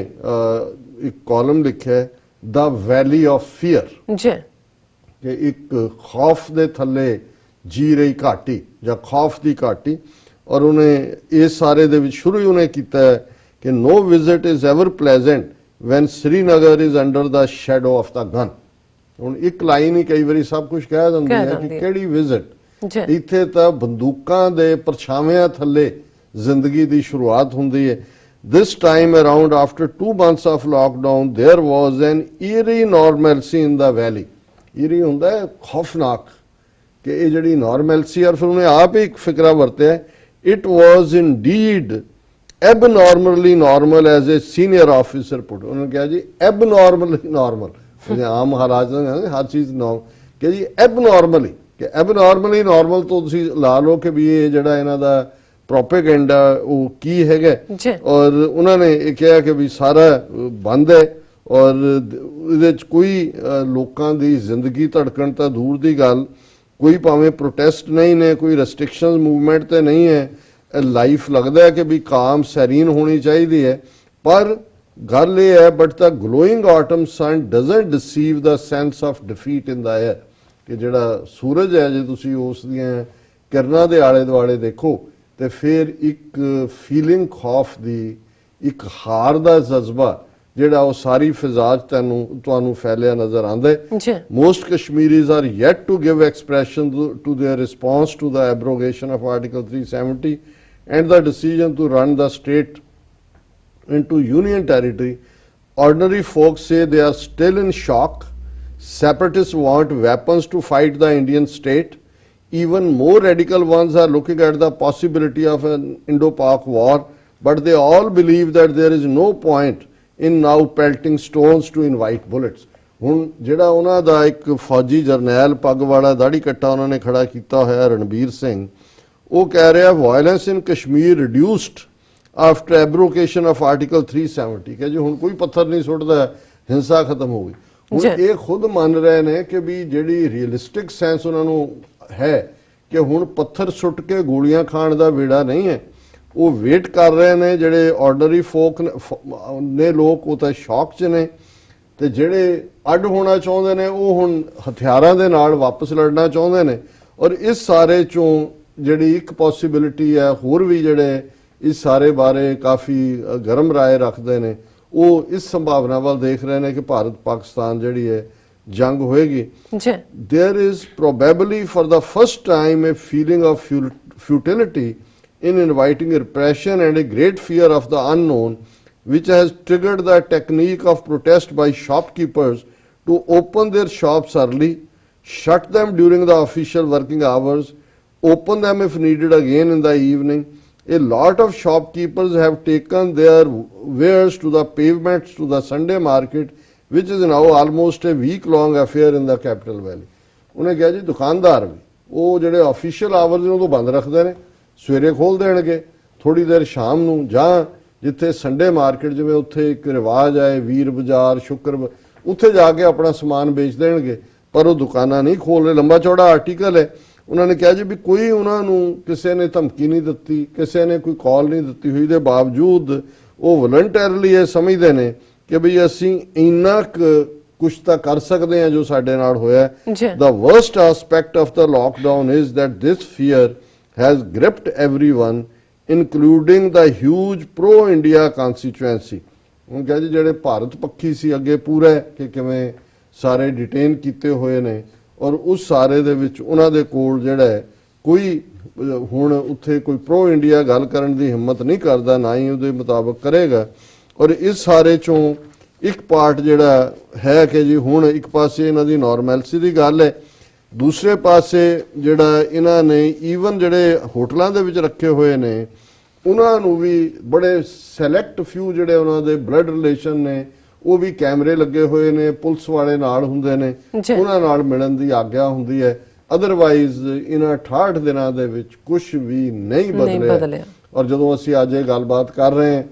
एक कॉलम लिखा है द वैली ऑफ फियर कि एक खौफ दे थले जी रही घाटी या खौफ दी घाटी। और उन्हें इस सारे दे विच शुरू ही उन्हें कीता है कि no visit is ever pleasant when Srinagar is under the shadow of the gun. हुण एक लाइन ही कई बारी सब कुछ कह दिंदी है कि किहड़ी विजिट, इत्थे तां बंदूकां दे परछावियां थल्ले जिंदगी दी शुरुआत हुंदी है। This time around, after 2 months of lockdown, there was an eerie normalcy in the valley. Eerie ਹੁੰਦਾ ਹੈ खौफनाक कि ये जिहड़ी normalcy, और फिर उन्हें आप ही एक फिक्रा वरत्या, it was indeed abnormally normal as a senior officer put। उन्होंने कहा जी abnormally normal, आम हालात हर चीज़ नॉर्मल कि जी abnormally, कि abnormally normal तो तुसीं ला लो कि भी ये जिहड़ा इन्हां दा प्रोपेगेंडा वो की है। और उन्होंने कहा कि भी सारा बंद है और इहदे च कोई लोकां दी जिंदगी धड़कन तो दूर दी गल, कोई भावें प्रोटेस्ट नहीं ने, कोई रेस्ट्रिक्शन मूवमेंट तो नहीं है। लाइफ लगता है कि भी काम सैरीन होनी चाहिए है। पर गल ये है but the glowing autumn sun doesn't deceive the sense of defeat in the air कि जिहड़ा सूरज है जे तुसीं उस दियां किरणां दे आले दुआले देखो तो फिर एक फीलिंग खौफ दी, एक हार दा जज्बा जिहड़ा वो सारी फिजा तुहानूं फैलिया नजर आंदा है। Most Kashmiris are yet to give expression to their response to the abrogation of article 370 and the decision to run the state into union territory Ordinary folks say they are still in shock. Separatists want weapons to fight the Indian state. Even more radical ones are looking at the possibility of an Indo-Pak war, but they all believe that there is no point in now pelting stones to invite bullets. ਹੁਣ ਜਿਹੜਾ ਉਹਨਾਂ ਦਾ ਇੱਕ ਫੌਜੀ ਜਰਨੈਲ ਪੱਗ ਵਾਲਾ ਦਾੜੀ ਕੱਟਾ ਉਹਨਾਂ ਨੇ ਖੜਾ ਕੀਤਾ ਹੋਇਆ ਰਣਬੀਰ ਸਿੰਘ, ਉਹ ਕਹਿ ਰਿਹਾ violence in Kashmir reduced after abrogation of article 370 ਕਿ ਜੀ ਹੁਣ ਕੋਈ ਪੱਥਰ ਨਹੀਂ ਸੁੱਟਦਾ, ਹਿੰਸਾ ਖਤਮ ਹੋ ਗਈ। ਹੁਣ ਇਹ ਖੁਦ ਮੰਨ ਰਹੇ ਨੇ ਕਿ ਵੀ ਜਿਹੜੀ ਰੀਅਲਿਸਟਿਕ ਸੈਂਸ ਉਹਨਾਂ ਨੂੰ ਹੈ ਕਿ ਹੁਣ ਪੱਥਰ ਸੁੱਟ ਕੇ ਗੋਲੀਆਂ ਖਾਣ ਦਾ ਵੇੜਾ ਨਹੀਂ ਹੈ। ਉਹ ਵੇਟ ਕਰ ਰਹੇ ਨੇ, ਜਿਹੜੇ ਆਰਡਨਰੀ ਫੋਕ ਨੇ ਲੋਕ ਉਹ ਤਾਂ ਸ਼ੌਕ 'ਚ ਨੇ, ਤੇ ਜਿਹੜੇ ਅੱਡ ਹੋਣਾ ਚਾਹੁੰਦੇ ਨੇ ਉਹ ਹੁਣ ਹਥਿਆਰਾਂ ਦੇ ਨਾਲ ਵਾਪਸ ਲੜਨਾ ਚਾਹੁੰਦੇ ਨੇ। ਔਰ ਇਸ ਸਾਰੇ ਚੋਂ ਜਿਹੜੀ ਇੱਕ ਪੋਸੀਬਿਲਿਟੀ ਹੈ, ਹੋਰ ਵੀ ਜਿਹੜੇ ਇਸ ਸਾਰੇ ਬਾਰੇ ਕਾਫੀ ਗਰਮ ਰਾਏ ਰੱਖਦੇ ਨੇ, ਉਹ ਇਸ ਸੰਭਾਵਨਾ ਵੱਲ ਦੇਖ ਰਹੇ ਨੇ ਕਿ ਭਾਰਤ ਪਾਕਿਸਤਾਨ ਜਿਹੜੀ ਹੈ ਜੰਗ ਹੋਏਗੀ। There is probably for the first time a feeling of futility in inviting repression and a great fear of the unknown, which has triggered the technique of protest by shopkeepers to open their shops early, shut them during the official working hours, open them if needed again in the evening. A lot of shopkeepers have taken their wares to the pavements to the Sunday market, which is now almost a week-long affair in the capital valley. ਉਹਨੇ ਕਿਹਾ ਜੀ ਦੁਕਾਨਦਾਰ ਵੀ ਉਹ ਜਿਹੜੇ official hours ਨੇ ਉਹ ਤੋਂ ਬੰਦ ਰੱਖਦੇ ਨੇ, ਸਵੇਰੇ ਖੋਲ ਦੇਣਗੇ, ਥੋੜੀ ਦੇਰ ਸ਼ਾਮ ਨੂੰ, ਜਾਂ ਜਿੱਥੇ ਸੰਡੇ ਮਾਰਕੀਟ ਜਿਵੇਂ ਉੱਥੇ ਇੱਕ ਰਿਵਾਜ ਹੈ ਵੀਰ ਬਾਜ਼ਾਰ ਸ਼ੁੱਕਰ, ਉੱਥੇ ਜਾ ਕੇ ਆਪਣਾ ਸਮਾਨ ਵੇਚ ਦੇਣਗੇ, ਪਰ ਉਹ ਦੁਕਾਨਾਂ ਨਹੀਂ ਖੋਲ ਰਹੇ। ਲੰਬਾ ਚੌੜਾ ਆਰਟੀਕਲ ਹੈ। ਉਹਨਾਂ ਨੇ ਕਿਹਾ ਜੀ ਵੀ ਕੋਈ ਉਹਨਾਂ ਨੂੰ ਕਿਸੇ ਨੇ ਧਮਕੀ ਨਹੀਂ ਦਿੱਤੀ, ਕਿਸੇ ਨੇ ਕੋਈ ਕਾਲ ਨਹੀਂ ਦਿੱਤੀ ਹੋਈ ਦੇ ਬਾਵਜੂਦ ਉਹ ਵਲੰਟਰਲੀ ਇਹ ਸਮਝਦੇ ਨੇ ਕਿ ਵੀ ਅਸੀਂ ਇੰਨਾ ਕੁਛ ਤਾਂ ਕਰ ਸਕਦੇ ਹਾਂ ਜੋ ਸਾਡੇ ਨਾਲ ਹੋਇਆ। The worst aspect of the lockdown is that this fear has gripped everyone, including the huge pro-India constituency. ਹੁਣ ਕਿਹਾ ਜੀ ਜਿਹੜੇ ਭਾਰਤ ਪੱਖੀ ਸੀ ਅੱਗੇ ਪੂਰਾ ਕਿ ਕਿਵੇਂ ਸਾਰੇ ਡਿਟੇਨ ਕੀਤੇ ਹੋਏ ਨੇ, ਔਰ ਉਸ ਸਾਰੇ ਦੇ ਵਿੱਚ ਉਹਨਾਂ ਦੇ ਕੋਲ ਜਿਹੜਾ ਕੋਈ ਹੁਣ ਉੱਥੇ ਕੋਈ ਪ੍ਰੋ ਇੰਡੀਆ ਗੱਲ ਕਰਨ ਦੀ ਹਿੰਮਤ ਨਹੀਂ ਕਰਦਾ, ਨਾ ਹੀ ਉਹਦੇ ਮੁਤਾਬਕ ਕਰੇਗਾ। ਔਰ ਇਸ ਸਾਰੇ ਚੋਂ ਇੱਕ ਪਾਰਟ ਜਿਹੜਾ ਹੈ ਕਿ ਜੀ ਹੁਣ ਇੱਕ ਪਾਸੇ ਇਹਨਾਂ ਦੀ ਨਾਰਮੈਲਸੀ ਦੀ ਗੱਲ ਹੈ, ਦੂਸਰੇ ਪਾਸੇ ਜਿਹੜਾ ਇਹਨਾਂ ਨੇ ਈਵਨ ਜਿਹੜੇ ਹੋਟਲਾਂ ਦੇ ਵਿੱਚ ਰੱਖੇ ਹੋਏ ਨੇ ਉਹਨਾਂ ਨੂੰ ਵੀ ਬੜੇ ਸੈਲੈਕਟ ਫਿਊ ਜਿਹੜੇ ਉਹਨਾਂ ਦੇ ਬਲੱਡ ਰਿਲੇਸ਼ਨ ਨੇ ਉਹ ਵੀ ਕੈਮਰੇ ਲੱਗੇ ਹੋਏ ਨੇ, ਪੁਲਿਸ ਵਾਲੇ ਨਾਲ ਹੁੰਦੇ ਨੇ, ਉਹਨਾਂ ਨਾਲ ਮਿਲਣ ਦੀ ਆਗਿਆ ਹੁੰਦੀ ਹੈ। ਅਦਰਵਾਈਜ਼ ਇਹਨਾਂ 68 ਦਿਨਾਂ ਦੇ ਵਿੱਚ ਕੁਝ ਵੀ ਨਹੀਂ ਬਦਲਿਆ। ਔਰ ਜਦੋਂ ਅਸੀਂ ਅੱਜ ਇਹ ਗੱਲਬਾਤ ਕਰ ਰਹੇ ਹਾਂ,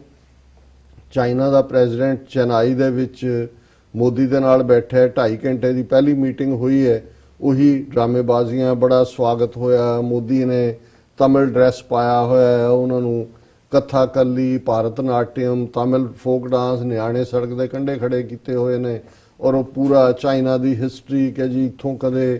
ਚਾਈਨਾ ਦਾ ਪ੍ਰੈਜ਼ੀਡੈਂਟ ਚੇਨਈ ਦੇ ਵਿੱਚ ਮੋਦੀ ਦੇ ਨਾਲ ਬੈਠਾ, 2.5 ਘੰਟੇ ਦੀ ਪਹਿਲੀ ਮੀਟਿੰਗ ਹੋਈ ਹੈ, ਉਹੀ ਡਰਾਮੇਬਾਜ਼ੀਆਂ, ਬੜਾ ਸਵਾਗਤ ਹੋਇਆ। ਮੋਦੀ ਨੇ ਤਮਿਲ ਡਰੈਸ ਪਾਇਆ ਹੋਇਆ, ਉਹਨਾਂ ਨੂੰ ਕਥਾ ਕੱਲੀ, ਭਾਰਤ ਨਾਟਿਅਮ, ਤਮਿਲ ਫੋਕ ਡਾਂਸ, ਨਿਆਣੇ ਸੜਕ ਦੇ ਕੰਢੇ ਖੜੇ ਕੀਤੇ ਹੋਏ ਨੇ। ਔਰ ਉਹ ਪੂਰਾ ਚਾਈਨਾ ਦੀ ਹਿਸਟਰੀ ਕਿ ਜੀ ਇੱਥੋਂ ਕਦੇ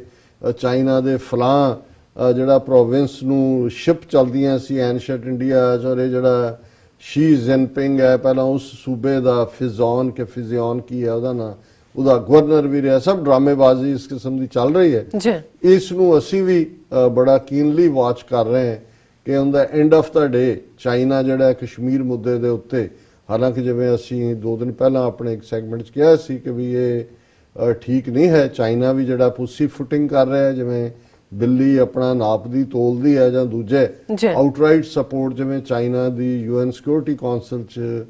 ਚਾਈਨਾ ਦੇ ਫਲਾਂ ਜਿਹੜਾ ਪ੍ਰੋਵਿੰਸ ਨੂੰ ਸ਼ਿਪ ਚੱਲਦੀਆਂ ਸੀ ਐਨਸ਼ੀਐਂਟ ਇੰਡੀਆ 'ਚ, ਔਰ ਇਹ ਜਿਹੜਾ ਸ਼ੀ ਜਿਨਪਿੰਗ ਹੈ ਪਹਿਲਾਂ ਉਸ ਸੂਬੇ ਦਾ ਫਿਜ਼ੌਨ ਕਿ ਫਿਜ਼ਿਓਨ ਕੀ ਹੈ ਉਹਦਾ ਨਾਂ, ਉਹਦਾ ਗਵਰਨਰ ਵੀ ਰਿਹਾ। ਸਭ ਡਰਾਮੇਬਾਜ਼ੀ ਇਸ ਕਿਸਮ ਦੀ ਚੱਲ ਰਹੀ ਹੈ। ਇਸ ਨੂੰ ਅਸੀਂ ਵੀ ਬੜਾ ਕੀਨਲੀ ਵਾਚ ਕਰ ਰਹੇ ਹਾਂ ਕਿ on the end of the day China ਜਿਹੜਾ ਕਸ਼ਮੀਰ ਮੁੱਦੇ ਦੇ ਉੱਤੇ, ਹਾਲਾਂਕਿ ਜਿਵੇਂ ਅਸੀਂ 2 ਦਿਨ ਪਹਿਲਾਂ ਆਪਣੇ ਇੱਕ ਸੈਗਮੈਂਟ 'ਚ ਕਿਹਾ ਸੀ ਕਿ ਵੀ ਇਹ ਠੀਕ ਨਹੀਂ ਹੈ, ਚਾਈਨਾ ਵੀ ਜਿਹੜਾ ਪੁੱਸੀ ਫੁਟਿੰਗ ਕਰ ਰਿਹਾ, ਜਿਵੇਂ ਬਿੱਲੀ ਆਪਣਾ ਨਾਪਦੀ ਤੋਲਦੀ ਹੈ, ਜਾਂ ਦੂਜੇ ਆਊਟਰਾਈਟ ਸਪੋਰਟ ਜਿਵੇਂ ਚਾਈਨਾ ਦੀ UN ਸਿਕਿਉਰਿਟੀ ਕਾਉਂਸਲ 'ਚ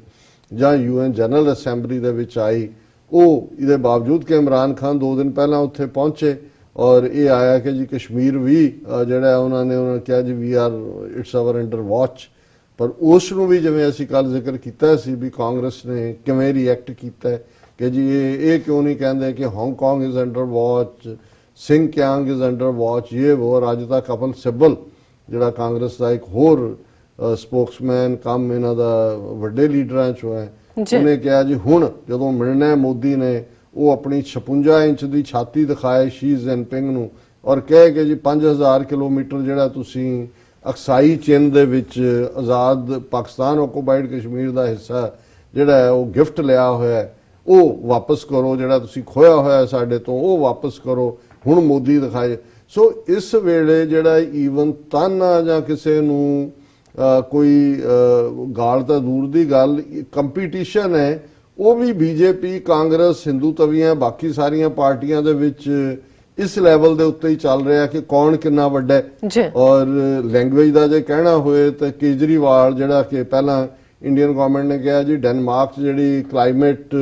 ਜਾਂ UN ਜਨਰਲ ਅਸੈਂਬਲੀ ਦੇ ਵਿੱਚ ਆਈ, ਉਹ ਇਹਦੇ ਬਾਵਜੂਦ ਕਿ ਇਮਰਾਨ ਖਾਨ 2 ਦਿਨ ਪਹਿਲਾਂ ਉੱਥੇ ਪਹੁੰਚੇ ਔਰ ਇਹ ਆਇਆ ਕਿ ਜੀ ਕਸ਼ਮੀਰ ਵੀ ਜਿਹੜਾ ਉਹਨਾਂ ਨੇ ਕਿਹਾ ਜੀ we are it's our under watch. ਪਰ ਉਸ ਨੂੰ ਵੀ ਜਿਵੇਂ ਅਸੀਂ ਕੱਲ ਜ਼ਿਕਰ ਕੀਤਾ ਸੀ ਵੀ ਕਾਂਗਰਸ ਨੇ ਕਿਵੇਂ ਰਿਐਕਟ ਕੀਤਾ ਕਿ ਜੀ ਇਹ ਕਿਉਂ ਨਹੀਂ ਕਹਿੰਦੇ ਕਿ Hong Kong is under watch, Xinjiang is under watch, ਇਹ ਉਹ। ਅੱਜ ਤੱਕ ਕਪਿਲ ਸਿੱਬਲ ਜਿਹੜਾ ਕਾਂਗਰਸ ਦਾ ਇੱਕ ਹੋਰ ਸਪੋਕਸਮੈਨ ਕੰਮ ਇਹਨਾਂ ਦਾ ਵੱਡੇ ਲੀਡਰਾਂ 'ਚੋਂ ਹੈ, ਉਹਨੇ ਕਿਹਾ ਜੀ ਹੁਣ ਜਦੋਂ ਮਿਲਣਾ ਮੋਦੀ ਨੇ ਉਹ ਆਪਣੀ 56 ਇੰਚ ਦੀ ਛਾਤੀ ਦਿਖਾਏ ਸ਼ੀ ਜਿਨਪਿੰਗ ਨੂੰ ਔਰ ਕਹੇ ਕਿ ਜੀ 5000 ਕਿਲੋਮੀਟਰ ਜਿਹੜਾ ਤੁਸੀਂ ਅਕਸਾਈ ਚਿੰਨ ਦੇ ਵਿੱਚ ਆਜ਼ਾਦ ਪਾਕਿਸਤਾਨ ਆਕੂਪਾਈਡ ਕਸ਼ਮੀਰ ਦਾ ਹਿੱਸਾ ਜਿਹੜਾ ਹੈ ਉਹ ਗਿਫਟ ਲਿਆ ਹੋਇਆ ਉਹ ਵਾਪਸ ਕਰੋ, ਜਿਹੜਾ ਤੁਸੀਂ ਖੋਇਆ ਹੋਇਆ ਸਾਡੇ ਤੋਂ ਉਹ ਵਾਪਸ ਕਰੋ। ਹੁਣ ਮੋਦੀ ਦਿਖਾਏ। ਸੋ ਇਸ ਵੇਲੇ ਜਿਹੜਾ ਈਵਨ ਤਾਨਾ ਜਾਂ ਕਿਸੇ ਨੂੰ ਕੋਈ ਗਾਲ ਤਾਂ ਦੂਰ ਦੀ ਗੱਲ, ਕੰਪੀਟੀਸ਼ਨ ਹੈ ਉਹ ਵੀ ਬੀਜੇਪੀ, ਕਾਂਗਰਸ, ਹਿੰਦੂ ਤਵੀਆਂ, ਬਾਕੀ ਸਾਰੀਆਂ ਪਾਰਟੀਆਂ ਦੇ ਵਿੱਚ ਇਸ ਲੈਵਲ ਦੇ ਉੱਤੇ ਹੀ ਚੱਲ ਰਿਹਾ ਕਿ ਕੌਣ ਕਿੰਨਾ ਵੱਡਾ ਹੈ। ਜੀ ਔਰ ਲੈਂਗੁਏਜ ਦਾ ਜੇ ਕਹਿਣਾ ਹੋਏ ਤਾਂ ਕੇਜਰੀਵਾਲ ਜਿਹੜਾ ਕਿ ਪਹਿਲਾਂ ਇੰਡੀਅਨ ਗਵਰਨਮੈਂਟ ਨੇ ਕਿਹਾ ਜੀ ਡੈਨਮਾਰਕ 'ਚ ਜਿਹੜੀ ਕਲਾਈਮੇਟ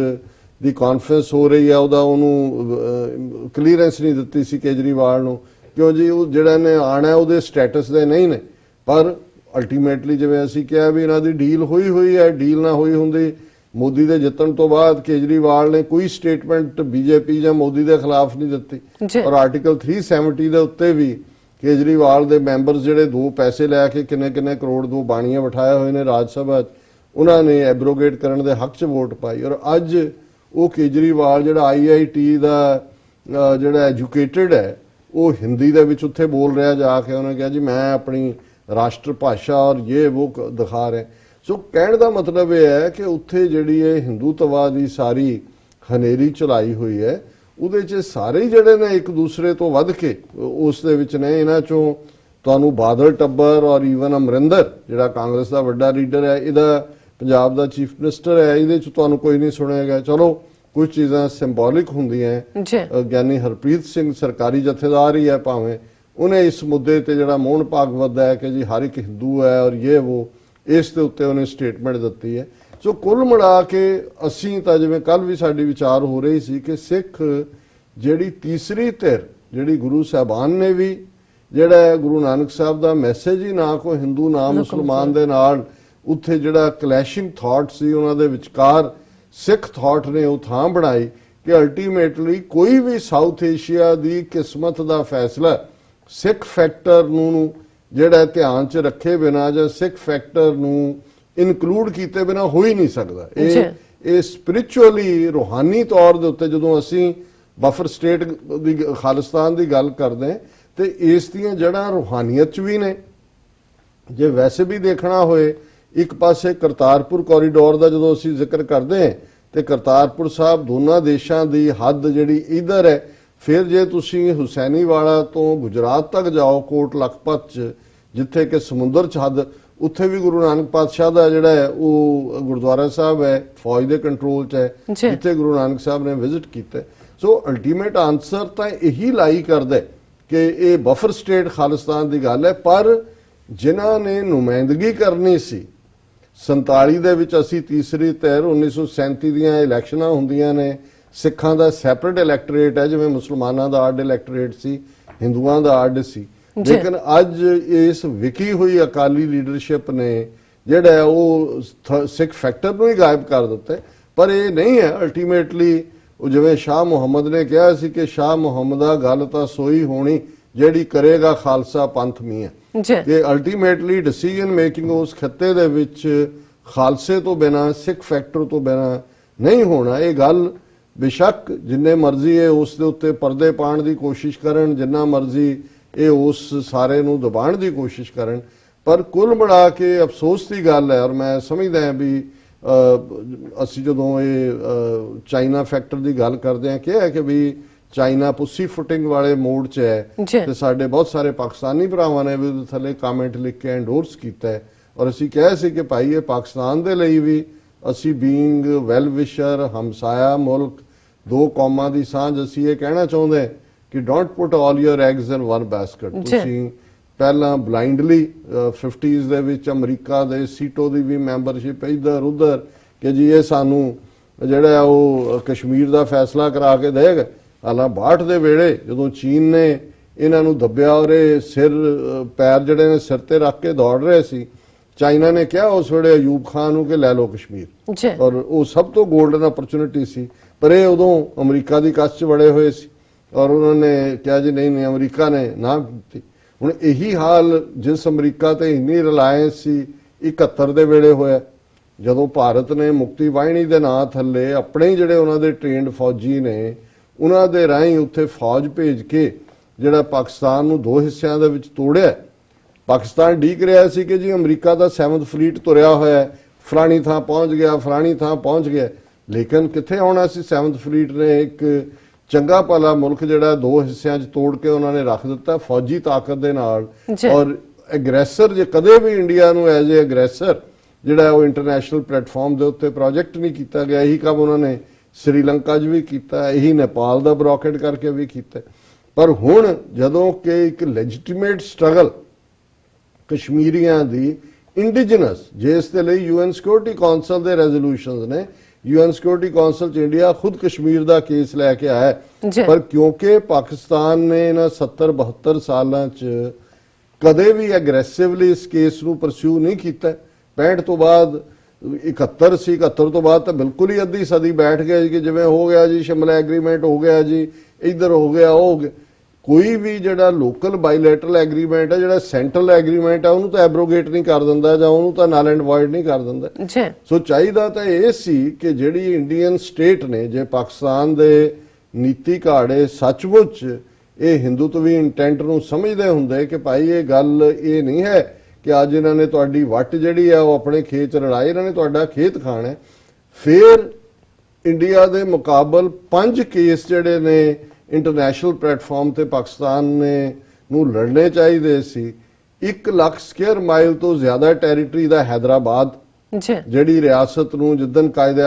ਦੀ ਕਾਨਫਰੰਸ ਹੋ ਰਹੀ ਹੈ ਉਹਨੂੰ ਕਲੀਅਰੈਂਸ ਨਹੀਂ ਦਿੱਤੀ ਸੀ ਕੇਜਰੀਵਾਲ ਨੂੰ, ਕਿਉਂ ਜੀ ਉਹ ਜਿਹੜਾ ਨੇ ਆਣਾ ਉਹਦੇ ਸਟੇਟਸ ਦੇ ਨਹੀਂ ਨੇ। ਪਰ ਅਲਟੀਮੇਟਲੀ ਜਿਵੇਂ ਅਸੀਂ ਕਿਹਾ ਵੀ ਇਹਨਾਂ ਦੀ ਡੀਲ ਹੋਈ ਹੈ, ਡੀਲ ਨਾ ਹੋਈ ਹੁੰਦੀ ਮੋਦੀ ਦੇ ਜਿੱਤਣ ਤੋਂ ਬਾਅਦ ਕੇਜਰੀਵਾਲ ਨੇ ਕੋਈ ਸਟੇਟਮੈਂਟ ਬੀਜੇਪੀ ਜਾਂ ਮੋਦੀ ਦੇ ਖਿਲਾਫ ਨਹੀਂ ਦਿੱਤੀ। ਔਰ ਆਰਟੀਕਲ 370 ਦੇ ਉੱਤੇ ਵੀ ਕੇਜਰੀਵਾਲ ਦੇ ਮੈਂਬਰਸ ਜਿਹੜੇ ਦੋ ਪੈਸੇ ਲੈ ਕੇ ਕਿੰਨੇ ਕਰੋੜ ਦੋ ਬਾਣੀਆਂ ਬਿਠਾਏ ਹੋਏ ਨੇ ਰਾਜ ਸਭਾ 'ਚ, ਉਹਨਾਂ ਨੇ ਐਬਰੋਗੇਟ ਕਰਨ ਦੇ ਹੱਕ 'ਚ ਵੋਟ ਪਾਈ। ਔਰ ਅੱਜ ਉਹ ਕੇਜਰੀਵਾਲ ਜਿਹੜਾ IIT ਦਾ ਜਿਹੜਾ ਐਜੂਕੇਟਡ ਹੈ ਉਹ ਹਿੰਦੀ ਦੇ ਵਿੱਚ ਉੱਥੇ ਬੋਲ ਰਿਹਾ ਜਾ ਕੇ, ਉਹਨੇ ਕਿਹਾ ਜੀ ਮੈਂ ਆਪਣੀ ਰਾਸ਼ਟਰ ਭਾਸ਼ਾ ਔਰ ਇਹ ਉਹ ਦਿਖਾ ਰਿਹਾ। ਸੋ ਕਹਿਣ ਦਾ ਮਤਲਬ ਇਹ ਹੈ ਕਿ ਉੱਥੇ ਜਿਹੜੀ ਇਹ ਹਿੰਦੂਤਵਾ ਦੀ ਸਾਰੀ ਹਨੇਰੀ ਚਲਾਈ ਹੋਈ ਹੈ ਉਹਦੇ 'ਚ ਸਾਰੇ ਹੀ ਜਿਹੜੇ ਨੇ ਇੱਕ ਦੂਸਰੇ ਤੋਂ ਵੱਧ ਕੇ ਉਸ ਦੇ ਵਿੱਚ ਨੇ। ਇਹਨਾਂ 'ਚੋਂ ਤੁਹਾਨੂੰ ਬਾਦਲ ਟੱਬਰ ਔਰ ਈਵਨ ਅਮਰਿੰਦਰ ਜਿਹੜਾ ਕਾਂਗਰਸ ਦਾ ਵੱਡਾ ਲੀਡਰ ਹੈ, ਇਹਦਾ ਪੰਜਾਬ ਦਾ ਚੀਫ ਮਿਨਿਸਟਰ ਹੈ, ਇਹਦੇ 'ਚ ਤੁਹਾਨੂੰ ਕੋਈ ਨਹੀਂ ਸੁਣੇਗਾ। ਚਲੋ ਕੁਝ ਚੀਜ਼ਾਂ ਸਿੰਬੋਲਿਕ ਹੁੰਦੀਆਂ। ਗਿਆਨੀ ਹਰਪ੍ਰੀਤ ਸਿੰਘ ਸਰਕਾਰੀ ਜਥੇਦਾਰ ਹੀ ਹੈ ਭਾਵੇਂ, ਉਹਨੇ ਇਸ ਮੁੱਦੇ ਤੇ ਜਿਹੜਾ ਮੋਹਨ ਭਾਗਵਤ ਹੈ ਕਿ ਜੀ ਹਰ ਇੱਕ ਹਿੰਦੂ ਹੈ ਔਰ ਇਹ ਉਹ, ਇਸ ਦੇ ਉੱਤੇ ਉਹਨੇ ਸਟੇਟਮੈਂਟ ਦਿੱਤੀ ਹੈ। ਸੋ ਕੁੱਲ ਮਿਲਾ ਕੇ ਅਸੀਂ ਤਾਂ ਜਿਵੇਂ ਕੱਲ ਵੀ ਸਾਡੀ ਵਿਚਾਰ ਹੋ ਰਹੀ ਸੀ ਕਿ ਸਿੱਖ ਜਿਹੜੀ ਤੀਸਰੀ ਧਿਰ ਜਿਹੜੀ ਗੁਰੂ ਸਾਹਿਬਾਨ ਨੇ ਵੀ ਜਿਹੜਾ ਗੁਰੂ ਨਾਨਕ ਸਾਹਿਬ ਦਾ ਮੈਸੇਜ ਹੀ ਨਾ ਕੋਈ ਹਿੰਦੂ ਨਾ ਮੁਸਲਮਾਨ ਦੇ ਨਾਲ ਉੱਥੇ ਜਿਹੜਾ ਕਲੈਸ਼ਿੰਗ ਥਾਟ ਸੀ ਉਹਨਾਂ ਦੇ ਵਿਚਕਾਰ ਸਿੱਖ ਥਾਟ ਨੇ ਉਹ ਥਾਂ ਬਣਾਈ ਕਿ ਅਲਟੀਮੇਟਲੀ ਕੋਈ ਵੀ ਸਾਊਥ ਏਸ਼ੀਆ ਦੀ ਕਿਸਮਤ ਦਾ ਫੈਸਲਾ ਸਿੱਖ ਫੈਕਟਰ ਨੂੰ ਜਿਹੜਾ ਧਿਆਨ 'ਚ ਰੱਖੇ ਬਿਨਾ ਜਾਂ ਸਿੱਖ ਫੈਕਟਰ ਨੂੰ ਇਨਕਲੂਡ ਕੀਤੇ ਬਿਨਾ ਹੋ ਹੀ ਨਹੀਂ ਸਕਦਾ। ਇਹ ਸਪਿਰਿਚੁਅਲੀ ਰੂਹਾਨੀ ਤੌਰ ਦੇ ਉੱਤੇ ਜਦੋਂ ਅਸੀਂ ਬਫਰ ਸਟੇਟ ਦੀ ਖਾਲਿਸਤਾਨ ਦੀ ਗੱਲ ਕਰਦੇ ਤੇ ਇਸ ਦੀਆਂ ਜੜ੍ਹਾਂ ਰੂਹਾਨੀਅਤ 'ਚ ਵੀ ਨੇ। ਜੇ ਵੈਸੇ ਵੀ ਦੇਖਣਾ ਹੋਏ ਇੱਕ ਪਾਸੇ ਕਰਤਾਰਪੁਰ ਕੋਰੀਡੋਰ ਦਾ ਜਦੋਂ ਅਸੀਂ ਜ਼ਿਕਰ ਕਰਦੇ ਹਾਂ ਤੇ ਕਰਤਾਰਪੁਰ ਸਾਹਿਬ ਦੋਨਾਂ ਦੇਸ਼ਾਂ ਦੀ ਹੱਦ ਜਿਹੜੀ ਇਧਰ ਹੈ। ਫਿਰ ਜੇ ਤੁਸੀਂ ਹੁਸੈਨੀਵਾਲਾ ਤੋਂ ਗੁਜਰਾਤ ਤੱਕ ਜਾਓ ਕੋਟ ਲਖਪਤ 'ਚ ਜਿੱਥੇ ਕਿ ਸਮੁੰਦਰ 'ਚ ਹੱਦ, ਉੱਥੇ ਵੀ ਗੁਰੂ ਨਾਨਕ ਪਾਤਸ਼ਾਹ ਦਾ ਜਿਹੜਾ ਹੈ ਉਹ ਗੁਰਦੁਆਰਾ ਸਾਹਿਬ ਹੈ ਫੌਜ ਦੇ ਕੰਟਰੋਲ 'ਚ ਹੈ ਜਿੱਥੇ ਗੁਰੂ ਨਾਨਕ ਸਾਹਿਬ ਨੇ ਵਿਜ਼ਿਟ ਕੀਤਾ। ਸੋ ਅਲਟੀਮੇਟ ਆਨਸਰ ਤਾਂ ਇਹੀ ਲਾਈ ਕਰਦਾ ਕਿ ਇਹ ਬਫਰ ਸਟੇਟ ਖਾਲਿਸਤਾਨ ਦੀ ਗੱਲ ਹੈ। ਪਰ ਜਿਨ੍ਹਾਂ ਨੇ ਨੁਮਾਇੰਦਗੀ ਕਰਨੀ ਸੀ 47 ਦੇ ਵਿੱਚ ਅਸੀਂ ਤੀਸਰੀ ਧਿਰ 1937 ਦੀਆਂ ਇਲੈਕਸ਼ਨਾਂ ਹੁੰਦੀਆਂ ਨੇ, ਸਿੱਖਾਂ ਦਾ ਸੈਪਰੇਟ ਇਲੈਕਟੋਰੇਟ ਹੈ ਜਿਵੇਂ ਮੁਸਲਮਾਨਾਂ ਦਾ ਅੱਡ ਇਲੈਕਟੋਰੇਟ ਸੀ, ਹਿੰਦੂਆਂ ਦਾ ਅੱਡ ਸੀ। ਲੇਕਿਨ ਅੱਜ ਇਸ ਵਿਕੀ ਹੋਈ ਅਕਾਲੀ ਲੀਡਰਸ਼ਿਪ ਨੇ ਜਿਹੜਾ ਉਹ ਸਿੱਖ ਫੈਕਟਰ ਨੂੰ ਹੀ ਗਾਇਬ ਕਰ ਦਿੱਤਾ। ਪਰ ਇਹ ਨਹੀਂ ਹੈ ਅਲਟੀਮੇਟਲੀ ਉਹ ਜਿਵੇਂ ਸ਼ਾਹ ਮੁਹੰਮਦ ਨੇ ਕਿਹਾ ਸੀ ਕਿ ਸ਼ਾਹ ਮੁਹੰਮਦਾ ਗੱਲ ਤਾਂ ਸੋਈ ਹੋਣੀ ਜਿਹੜੀ ਕਰੇਗਾ ਖਾਲਸਾ ਪੰਥ ਮੀਆਂ। ਕਿ ਅਲਟੀਮੇਟਲੀ ਡਿਸੀਜਨ ਮੇਕਿੰਗ ਉਸ ਖਿੱਤੇ ਦੇ ਵਿੱਚ ਖਾਲਸੇ ਤੋਂ ਬਿਨਾ ਸਿੱਖ ਫੈਕਟਰ ਤੋਂ ਬਿਨਾ ਨਹੀਂ ਹੋਣਾ। ਇਹ ਗੱਲ ਬੇਸ਼ੱਕ ਜਿੰਨੇ ਮਰਜ਼ੀ ਇਹ ਉਸ ਦੇ ਉੱਤੇ ਪਰਦੇ ਪਾਉਣ ਦੀ ਕੋਸ਼ਿਸ਼ ਕਰਨ, ਜਿੰਨਾ ਮਰਜ਼ੀ ਇਹ ਉਸ ਸਾਰੇ ਨੂੰ ਦਬਾਉਣ ਦੀ ਕੋਸ਼ਿਸ਼ ਕਰਨ, ਪਰ ਕੁੱਲ ਮਿਲਾ ਕੇ ਅਫਸੋਸ ਦੀ ਗੱਲ ਹੈ। ਔਰ ਮੈਂ ਸਮਝਦਾ ਹਾਂ ਵੀ ਅਸੀਂ ਜਦੋਂ ਇਹ ਚਾਈਨਾ ਫੈਕਟਰ ਦੀ ਗੱਲ ਕਰਦੇ ਹਾਂ ਕਿਹਾ ਕਿ ਵੀ ਚਾਈਨਾ ਪੁੱਸੀ ਫੁਟਿੰਗ ਵਾਲੇ ਮੋਡ 'ਚ ਹੈ ਤੇ ਸਾਡੇ ਬਹੁਤ ਸਾਰੇ ਪਾਕਿਸਤਾਨੀ ਭਰਾਵਾਂ ਨੇ ਵੀ ਉਹਦੇ ਥੱਲੇ ਕਮੈਂਟ ਲਿਖ ਕੇ ਐਂਡੋਰਸ ਕੀਤਾ ਹੈ। ਔਰ ਅਸੀਂ ਕਿਹਾ ਸੀ ਕਿ ਭਾਈ ਇਹ ਪਾਕਿਸਤਾਨ ਦੇ ਲਈ ਵੀ ਅਸੀਂ ਬੀਇੰਗ ਵੈਲ ਵਿਸ਼ਰ ਹਮਸਾਇਆ ਮੁਲਕ ਦੋ ਕੌਮਾਂ ਦੀ ਸਾਂਝ ਅਸੀਂ ਇਹ ਕਹਿਣਾ ਚਾਹੁੰਦੇ ਕਿ don't put all your eggs in one basket. ਤੁਸੀਂ ਪਹਿਲਾਂ ਬਲਾਈਂਡਲੀ 50s ਦੇ ਵਿੱਚ ਅਮਰੀਕਾ ਦੇ ਸੀਟੋ ਦੀ ਵੀ ਮੈਂਬਰਸ਼ਿਪ ਇੱਧਰ ਉੱਧਰ ਕਿ ਜੀ ਇਹ ਸਾਨੂੰ ਜਿਹੜਾ ਉਹ ਕਸ਼ਮੀਰ ਦਾ ਫੈਸਲਾ ਕਰਾ ਕੇ ਦੇਗਾ। ਹਾਲਾਂ 62 ਦੇ ਵੇਲੇ ਜਦੋਂ ਚੀਨ ਨੇ ਇਹਨਾਂ ਨੂੰ ਦੱਬਿਆ ਔਰ ਇਹ ਸਿਰ ਪੈਰ ਜਿਹੜੇ ਨੇ ਸਿਰ ਤੇ ਰੱਖ ਕੇ ਦੌੜ ਰਹੇ ਸੀ, ਚਾਈਨਾ ਨੇ ਕਿਹਾ ਉਸ ਵੇਲੇ ਅਯੂਬ ਖਾਨ ਨੂੰ ਕਿ ਲੈ ਲਓ ਕਸ਼ਮੀਰ ਔਰ ਉਹ ਸਭ ਤੋਂ 골ਡਨ ਅਪਰਚੁਨਿਟੀ ਸੀ। ਪਰ ਇਹ ਉਦੋਂ ਅਮਰੀਕਾ ਦੀ ਕੱਛ 'ਚ ਵੜੇ ਹੋਏ ਸੀ ਔਰ ਉਹਨਾਂ ਨੇ ਕਿਹਾ ਜੀ ਨਹੀਂ ਅਮਰੀਕਾ ਨੇ ਨਾ ਕੀਤੀ। ਹੁਣ ਇਹੀ ਹਾਲ ਜਿਸ ਅਮਰੀਕਾ ਤੇ ਇੰਨੀ ਰਿਲਾਇੰਸ ਸੀ 71 ਦੇ ਵੇਲੇ ਹੋਇਆ ਜਦੋਂ ਭਾਰਤ ਨੇ ਮੁਕਤੀ ਵਾਹਿਨੀ ਦੇ ਨਾਂ ਥੱਲੇ ਆਪਣੇ ਜਿਹੜੇ ਉਹਨਾਂ ਦੇ ਟ੍ਰੇਨਡ ਫੌਜੀ ਨੇ ਉਹਨਾਂ ਦੇ ਰਾਹੀਂ ਉੱਥੇ ਫੌਜ ਭੇਜ ਕੇ ਜਿਹੜਾ ਪਾਕਿਸਤਾਨ ਨੂੰ ਦੋ ਹਿੱਸਿਆਂ ਦੇ ਵਿੱਚ ਤੋੜਿਆ। ਪਾਕਿਸਤਾਨ ਡੀਕ ਰਿਹਾ ਸੀ ਕਿ ਜੀ ਅਮਰੀਕਾ ਦਾ 7th ਫਲੀਟ ਤੁਰਿਆ ਹੋਇਆ, ਫਲਾਣੀ ਥਾਂ ਪਹੁੰਚ ਗਿਆ, ਫਲਾਣੀ ਥਾਂ ਪਹੁੰਚ ਗਿਆ। ਲੇਕਿਨ ਕਿੱਥੇ ਆਉਣਾ ਸੀ 7th ਫਲੀਟ ਨੇ ਇੱਕ ਚੰਗਾ ਭਲਾ ਮੁਲਕ ਜਿਹੜਾ ਦੋ ਹਿੱਸਿਆਂ 'ਚ ਤੋੜ ਕੇ ਉਹਨਾਂ ਨੇ ਰੱਖ ਦਿੱਤਾ ਫੌਜੀ ਤਾਕਤ ਦੇ ਨਾਲ। ਔਰ ਐਗਰੈਸਰ ਜੇ ਕਦੇ ਵੀ ਇੰਡੀਆ ਨੂੰ ਐਜ਼ ਏ ਐਗਰੈਸਰ ਜਿਹੜਾ ਉਹ ਇੰਟਰਨੈਸ਼ਨਲ ਪਲੇਟਫਾਰਮ ਦੇ ਉੱਤੇ ਪ੍ਰੋਜੈਕਟ ਨਹੀਂ ਕੀਤਾ ਗਿਆ। ਇਹੀ ਕੰਮ ਉਹਨਾਂ ਨੇ ਸ੍ਰੀਲੰਕਾ 'ਚ ਵੀ ਕੀਤਾ, ਇਹੀ ਨੇਪਾਲ ਦਾ ਬਲੌਕੇਡ ਕਰਕੇ ਵੀ ਕੀਤਾ। ਪਰ ਹੁਣ ਜਦੋਂ ਕਿ ਇੱਕ ਲੈਜੀਟੀਮੇਟ ਸਟਰਗਲ ਕਸ਼ਮੀਰੀਆਂ ਦੀ ਇੰਡੀਜਨਸ, ਜਿਸ ਦੇ ਲਈ ਯੂਐਨ ਸਿਕਿਉਰਿਟੀ ਕੌਂਸਲ ਦੇ ਰੈਜ਼ੋਲੂਸ਼ਨਸ ਨੇ, ਯੂਐਨ ਸਿਕਿਉਰਿਟੀ ਕੌਂਸਲ 'ਚ ਇੰਡੀਆ ਖੁਦ ਕਸ਼ਮੀਰ ਦਾ ਕੇਸ ਲੈ ਕੇ ਆਇਆ ਹੈ। ਪਰ ਕਿਉਂਕਿ ਪਾਕਿਸਤਾਨ ਨੇ ਇਹਨਾਂ 70-72 ਸਾਲਾਂ 'ਚ ਕਦੇ ਵੀ ਐਗਰੈਸਿਵਲੀ ਇਸ ਕੇਸ ਨੂੰ ਪਰਸਿਊ ਨਹੀਂ ਕੀਤਾ। 65 ਤੋਂ ਬਾਅਦ 71 ਸੀ, 71 ਤੋਂ ਬਾਅਦ ਤਾਂ ਬਿਲਕੁਲ ਹੀ ਅੱਧੀ ਸਦੀ ਬੈਠ ਗਿਆ ਕਿ ਜਿਵੇਂ ਹੋ ਗਿਆ ਜੀ ਸ਼ਿਮਲਾ ਐਗਰੀਮੈਂਟ ਹੋ ਗਿਆ ਜੀ, ਇੱਧਰ ਹੋ ਗਿਆ ਉਹ ਹੋ ਗਿਆ। ਕੋਈ ਵੀ ਜਿਹੜਾ ਲੋਕਲ ਬਾਇਲੈਟਰਲ ਐਗਰੀਮੈਂਟ ਹੈ, ਜਿਹੜਾ ਸੈਂਟਰਲ ਐਗਰੀਮੈਂਟ ਹੈ, ਉਹਨੂੰ ਤਾਂ ਐਬਰੋਗੇਟ ਨਹੀਂ ਕਰ ਦਿੰਦਾ ਜਾਂ ਉਹਨੂੰ ਤਾਂ ਨਲ ਐਂਡ ਵਾਇਡ ਨਹੀਂ ਕਰ ਦਿੰਦਾ। ਸੋ ਚਾਹੀਦਾ ਤਾਂ ਇਹ ਸੀ ਕਿ ਜਿਹੜੀ ਇੰਡੀਅਨ ਸਟੇਟ ਨੇ, ਜੇ ਪਾਕਿਸਤਾਨ ਦੇ ਨੀਤੀ ਘਾੜੇ ਸੱਚਮੁੱਚ ਇਹ ਹਿੰਦੂਤਵੀ ਇੰਟੈਂਟ ਨੂੰ ਸਮਝਦੇ ਹੁੰਦੇ ਕਿ ਭਾਈ ਇਹ ਗੱਲ ਇਹ ਨਹੀਂ ਹੈ ਕਿ ਅੱਜ ਇਹਨਾਂ ਨੇ ਤੁਹਾਡੀ ਵੱਟ ਜਿਹੜੀ ਆ ਉਹ ਆਪਣੇ ਖੇਤ 'ਚ ਰੜਾਈ, ਇਹਨਾਂ ਨੇ ਤੁਹਾਡਾ ਖੇਤ ਖਾਣਾ, ਫਿਰ ਇੰਡੀਆ ਦੇ ਮੁਕਾਬਲ 5 ਕੇਸ ਜਿਹੜੇ ਨੇ ਇੰਟਰਨੈਸ਼ਨਲ ਪਲੇਟਫਾਰਮ ਤੇ ਪਾਕਿਸਤਾਨ ਨੇ ਨੂੰ ਲੜਨੇ ਚਾਹੀਦੇ ਸੀ। 1 ਲੱਖ ਸਕੁਅਰ ਮਾਈਲ ਤੋਂ ਜ਼ਿਆਦਾ ਟੈਰੀਟਰੀ ਦਾ ਹੈਦਰਾਬਾਦ, ਜਿਹੜੀ ਰਿਆਸਤ ਨੂੰ ਜਿੱਦਨ ਕਾਇਦੇ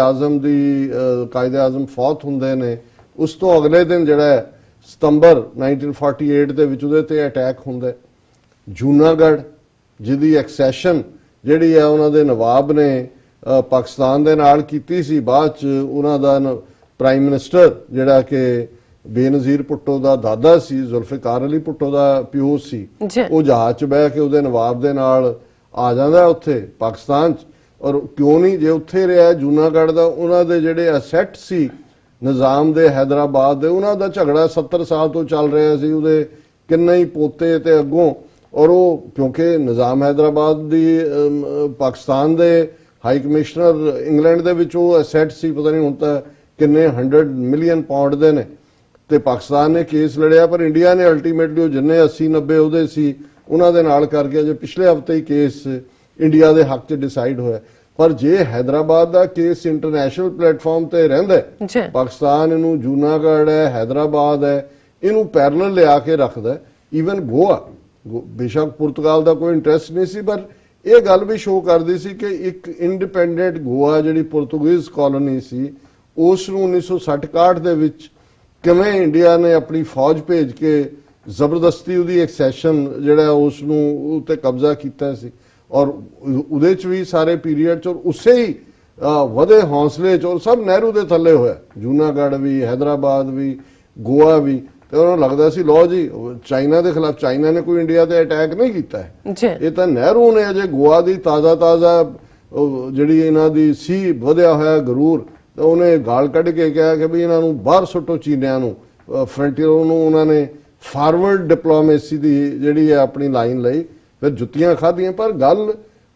ਆਜ਼ਮ ਫੌਤ ਹੁੰਦੇ ਨੇ ਉਸ ਤੋਂ ਅਗਲੇ ਦਿਨ ਜਿਹੜਾ ਸਤੰਬਰ 1948 ਦੇ ਵਿੱਚ ਉਹਦੇ ਤੇ ਅਟੈਕ ਹੁੰਦਾ। ਜੂਨਾਗੜ੍ਹ, ਜਿਹਦੀ ਐਕਸੈਸ਼ਨ ਜਿਹੜੀ ਹੈ ਉਹਨਾਂ ਦੇ ਨਵਾਬ ਨੇ ਪਾਕਿਸਤਾਨ ਦੇ ਨਾਲ ਕੀਤੀ ਸੀ, ਬਾਅਦ ਚ ਉਹਨਾਂ ਦਾ ਪ੍ਰਾਈਮ ਮਿਨਿਸਟਰ ਜਿਹੜਾ ਕਿ ਬੇਨਜ਼ੀਰ ਭੁੱਟੋ ਦਾ ਦਾਦਾ ਸੀ, ਜ਼ੁਲਫਿਕਾਰ ਅਲੀ ਭੁੱਟੋ ਦਾ ਪਿਓ ਸੀ, ਉਹ ਜਹਾਜ਼ 'ਚ ਬਹਿ ਕੇ ਉਹਦੇ ਨਵਾਬ ਦੇ ਨਾਲ ਆ ਜਾਂਦਾ ਉੱਥੇ ਪਾਕਿਸਤਾਨ 'ਚ। ਔਰ ਕਿਉਂ ਨਹੀਂ, ਜੇ ਉੱਥੇ ਰਿਹਾ ਜੂਨਾਗੜ੍ਹ ਦਾ, ਉਹਨਾਂ ਦੇ ਜਿਹੜੇ ਅਸੈਟ ਸੀ ਨਿਜ਼ਾਮ ਦੇ ਹੈਦਰਾਬਾਦ ਦੇ, ਉਹਨਾਂ ਦਾ ਝਗੜਾ 70 ਸਾਲ ਤੋਂ ਚੱਲ ਰਿਹਾ ਸੀ, ਉਹਦੇ ਕਿੰਨੇ ਹੀ ਪੋਤੇ ਤੇ ਅੱਗੋਂ। ਔਰ ਉਹ ਕਿਉਂਕਿ ਨਿਜ਼ਾਮ ਹੈਦਰਾਬਾਦ ਦੀ ਪਾਕਿਸਤਾਨ ਦੇ ਹਾਈ ਕਮਿਸ਼ਨਰ ਇੰਗਲੈਂਡ ਦੇ ਵਿੱਚ ਉਹ ਅਸੈਟ ਸੀ, ਪਤਾ ਨਹੀਂ ਹੁਣ ਤਾਂ ਕਿੰਨੇ 100 ਮਿਲੀਅਨ ਪਾਉਂਡ ਦੇ ਨੇ, ਤੇ ਪਾਕਿਸਤਾਨ ਨੇ ਕੇਸ ਲੜਿਆ। ਪਰ ਇੰਡੀਆ ਨੇ ਅਲਟੀਮੇਟਲੀ ਉਹ ਜਿੰਨੇ 80-90 ਉਹਦੇ ਸੀ ਉਹਨਾਂ ਦੇ ਨਾਲ ਕਰਕੇ ਜੇ ਪਿਛਲੇ ਹਫਤੇ ਹੀ ਕੇਸ ਇੰਡੀਆ ਦੇ ਹੱਕ 'ਚ ਡਿਸਾਈਡ ਹੋਇਆ। ਪਰ ਜੇ ਹੈਦਰਾਬਾਦ ਦਾ ਕੇਸ ਇੰਟਰਨੈਸ਼ਨਲ ਪਲੇਟਫਾਰਮ ਤੇ ਰਹਿੰਦਾ, ਪਾਕਿਸਤਾਨ ਇਹਨੂੰ ਜੂਨਾਗੜ੍ਹ ਹੈ, ਹੈਦਰਾਬਾਦ ਹੈ, ਇਹਨੂੰ ਪੈਰਲਲ ਲਿਆ ਕੇ ਰੱਖਦਾ। ਈਵਨ ਗੋਆ, ਬੇਸ਼ੱਕ ਪੁਰਤਗਾਲ ਦਾ ਕੋਈ ਇੰਟਰਸਟ ਨਹੀਂ ਸੀ, ਪਰ ਇਹ ਗੱਲ ਵੀ ਸ਼ੋਅ ਕਰਦੀ ਸੀ ਕਿ ਇੱਕ ਇੰਡੀਪੈਂਡੈਂਟ ਗੋਆ ਜਿਹੜੀ ਪੁਰਤਗਾਲੀਜ਼ ਕਾਲੋਨੀ ਸੀ, ਉਸ ਨੂੰ 1960-61 ਦੇ ਵਿੱਚ ਕਿਵੇਂ ਇੰਡੀਆ ਨੇ ਆਪਣੀ ਫੌਜ ਭੇਜ ਕੇ ਜ਼ਬਰਦਸਤੀ ਉਹਦੀ ਐਕਸੈਸ਼ਨ ਜਿਹੜਾ ਉਸ ਨੂੰ ਉੱਤੇ ਕਬਜ਼ਾ ਕੀਤਾ ਸੀ। ਔਰ ਉਹਦੇ ਚ ਵੀ ਸਾਰੇ ਪੀਰੀਅਡ ਚ ਉਸੇ ਹੀ ਵਧੇ ਹੌਸਲੇ ਚ, ਔਰ ਸਭ ਨਹਿਰੂ ਦੇ ਥੱਲੇ ਹੋਇਆ, ਜੂਨਾਗੜ੍ਹ ਵੀ, ਹੈਦਰਾਬਾਦ ਵੀ, ਗੋਆ ਵੀ। ਤੇ ਉਹਨਾਂ ਨੂੰ ਲੱਗਦਾ ਸੀ ਲੋ ਜੀ ਚਾਈਨਾ ਦੇ ਖਿਲਾਫ, ਚਾਈਨਾ ਨੇ ਕੋਈ ਇੰਡੀਆ ਤੇ ਅਟੈਕ ਨਹੀਂ ਕੀਤਾ ਹੈ, ਇਹ ਤਾਂ ਨਹਿਰੂ ਨੇ ਅਜੇ ਗੋਆ ਦੀ ਤਾਜ਼ਾ ਜਿਹੜੀ ਇਹਨਾਂ ਦੀ ਸੀ ਵਧਿਆ ਹੋਇਆ ਗਰੂਰ, ਤਾਂ ਉਹਨੇ ਗਾਲ ਕੱਢ ਕੇ ਕਿਹਾ ਕਿ ਵੀ ਇਹਨਾਂ ਨੂੰ ਬਾਹਰ ਸੁੱਟੋ ਚੀਨੀਆਂ ਨੂੰ, ਫਰੰਟੀਅਰ ਨੂੰ ਉਹਨਾਂ ਨੇ ਫਾਰਵਰਡ ਡਿਪਲੋਮੇਸੀ ਦੀ ਜਿਹੜੀ ਹੈ ਆਪਣੀ ਲਾਈਨ ਲਈ, ਫਿਰ ਜੁੱਤੀਆਂ ਖਾਧੀਆਂ। ਪਰ ਗੱਲ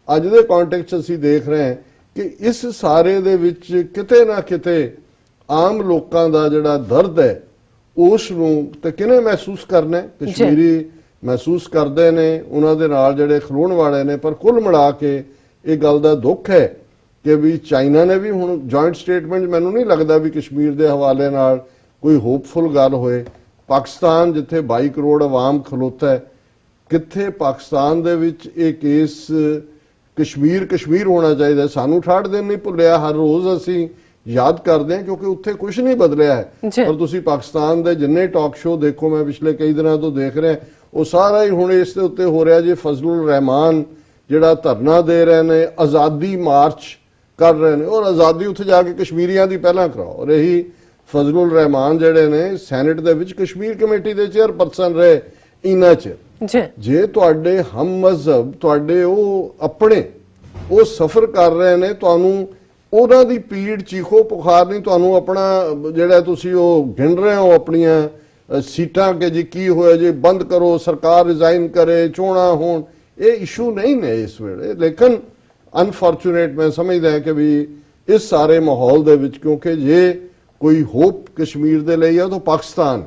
ਅੱਜ ਦੇ ਕੰਟੈਕਸਟ 'ਚ ਅਸੀਂ ਦੇਖ ਰਹੇ ਹਾਂ ਕਿ ਇਸ ਸਾਰੇ ਦੇ ਵਿੱਚ ਕਿਤੇ ਨਾ ਕਿਤੇ ਆਮ ਲੋਕਾਂ ਦਾ ਜਿਹੜਾ ਦਰਦ ਹੈ ਉਸ ਨੂੰ ਤੇ ਕਿਹਨੇ ਮਹਿਸੂਸ ਕਰਨਾ, ਕਸ਼ਮੀਰੀ ਮਹਿਸੂਸ ਕਰਦੇ ਨੇ, ਉਹਨਾਂ ਦੇ ਨਾਲ ਜਿਹੜੇ ਖਲੋਣ ਵਾਲੇ ਨੇ। ਪਰ ਕੁੱਲ ਮਿਲਾ ਕੇ ਇਹ ਗੱਲ ਦਾ ਦੁੱਖ ਹੈ ਕਿ ਵੀ ਚਾਈਨਾ ਨੇ ਵੀ ਹੁਣ ਜੁਆਇੰਟ ਸਟੇਟਮੈਂਟ, ਮੈਨੂੰ ਨਹੀਂ ਲੱਗਦਾ ਵੀ ਕਸ਼ਮੀਰ ਦੇ ਹਵਾਲੇ ਨਾਲ ਕੋਈ ਹੋਪਫੁਲ ਗੱਲ ਹੋਏ। ਪਾਕਿਸਤਾਨ ਜਿੱਥੇ 22 ਕਰੋੜ ਆਵਾਮ ਖਲੋਤਾ ਹੈ, ਕਿੱਥੇ ਪਾਕਿਸਤਾਨ ਦੇ ਵਿੱਚ ਇਹ ਕੇਸ ਕਸ਼ਮੀਰ ਹੋਣਾ ਚਾਹੀਦਾ। ਸਾਨੂੰ 68 ਦਿਨ ਨਹੀਂ ਭੁੱਲਿਆ, ਹਰ ਰੋਜ਼ ਅਸੀਂ ਯਾਦ ਕਰਦੇ ਹਾਂ ਕਿਉਂਕਿ ਉੱਥੇ ਕੁਝ ਨਹੀਂ ਬਦਲਿਆ ਹੈ। ਪਰ ਤੁਸੀਂ ਪਾਕਿਸਤਾਨ ਦੇ ਜਿੰਨੇ ਟਾਕ ਸ਼ੋਅ ਦੇਖੋ, ਮੈਂ ਪਿਛਲੇ ਕਈ ਦਿਨਾਂ ਤੋਂ ਦੇਖ ਰਿਹਾ, ਉਹ ਸਾਰਾ ਹੀ ਹੁਣ ਇਸ ਦੇ ਉੱਤੇ ਹੋ ਰਿਹਾ ਜੀ। ਫਜ਼ਲੁਰ ਰਹਿਮਾਨ ਜਿਹੜਾ ਧਰਨਾ ਦੇ ਰਹੇ ਨੇ, ਆਜ਼ਾਦੀ ਮਾਰਚ ਕਰ ਰਹੇ ਨੇ, ਔਰ ਆਜ਼ਾਦੀ ਉੱਥੇ ਜਾ ਕੇ ਕਸ਼ਮੀਰੀਆਂ ਦੀ ਪਹਿਲਾਂ ਕਰਾਓ। ਔਰ ਇਹੀ ਫਜ਼ਲੁਰ ਰਹਿਮਾਨ ਜਿਹੜੇ ਨੇ ਸੈਨੇਟ ਦੇ ਵਿੱਚ ਕਸ਼ਮੀਰ ਕਮੇਟੀ ਦੇ ਚੇਅਰਪਰਸਨ ਰਹੇ ਇੰਨਾ ਚਿਰ। ਜੇ ਤੁਹਾਡੇ ਹਮ ਮਜ਼ਹਬ, ਤੁਹਾਡੇ ਉਹ ਆਪਣੇ ਉਹ ਸਫ਼ਰ ਕਰ ਰਹੇ ਨੇ, ਤੁਹਾਨੂੰ ਉਹਨਾਂ ਦੀ ਪੀੜ ਚੀਖੋ ਪੁਖਾਰ ਨਹੀਂ, ਤੁਹਾਨੂੰ ਆਪਣਾ ਜਿਹੜਾ ਤੁਸੀਂ ਉਹ ਗਿਣ ਰਹੇ ਹੋ ਆਪਣੀਆਂ ਸੀਟਾਂ ਕਿ ਜੀ ਕੀ ਹੋਇਆ ਜੀ, ਬੰਦ ਕਰੋ, ਸਰਕਾਰ ਰਿਜ਼ਾਈਨ ਕਰੇ, ਚੋਣਾਂ ਹੋਣ, ਇਹ ਇਸ਼ੂ ਨਹੀਂ ਨੇ ਇਸ ਵੇਲੇ। ਲੇਕਿਨ ਅਨਫੋਰਚੂਨੇਟ ਮੈਂ ਸਮਝਦਾ ਹਾਂ ਕਿ ਵੀ ਇਸ ਸਾਰੇ ਮਾਹੌਲ ਦੇ ਵਿੱਚ, ਕਿਉਂਕਿ ਜੇ ਕੋਈ ਹੋਪ ਕਸ਼ਮੀਰ ਦੇ ਲਈ ਆ ਤਾਂ ਪਾਕਿਸਤਾਨ,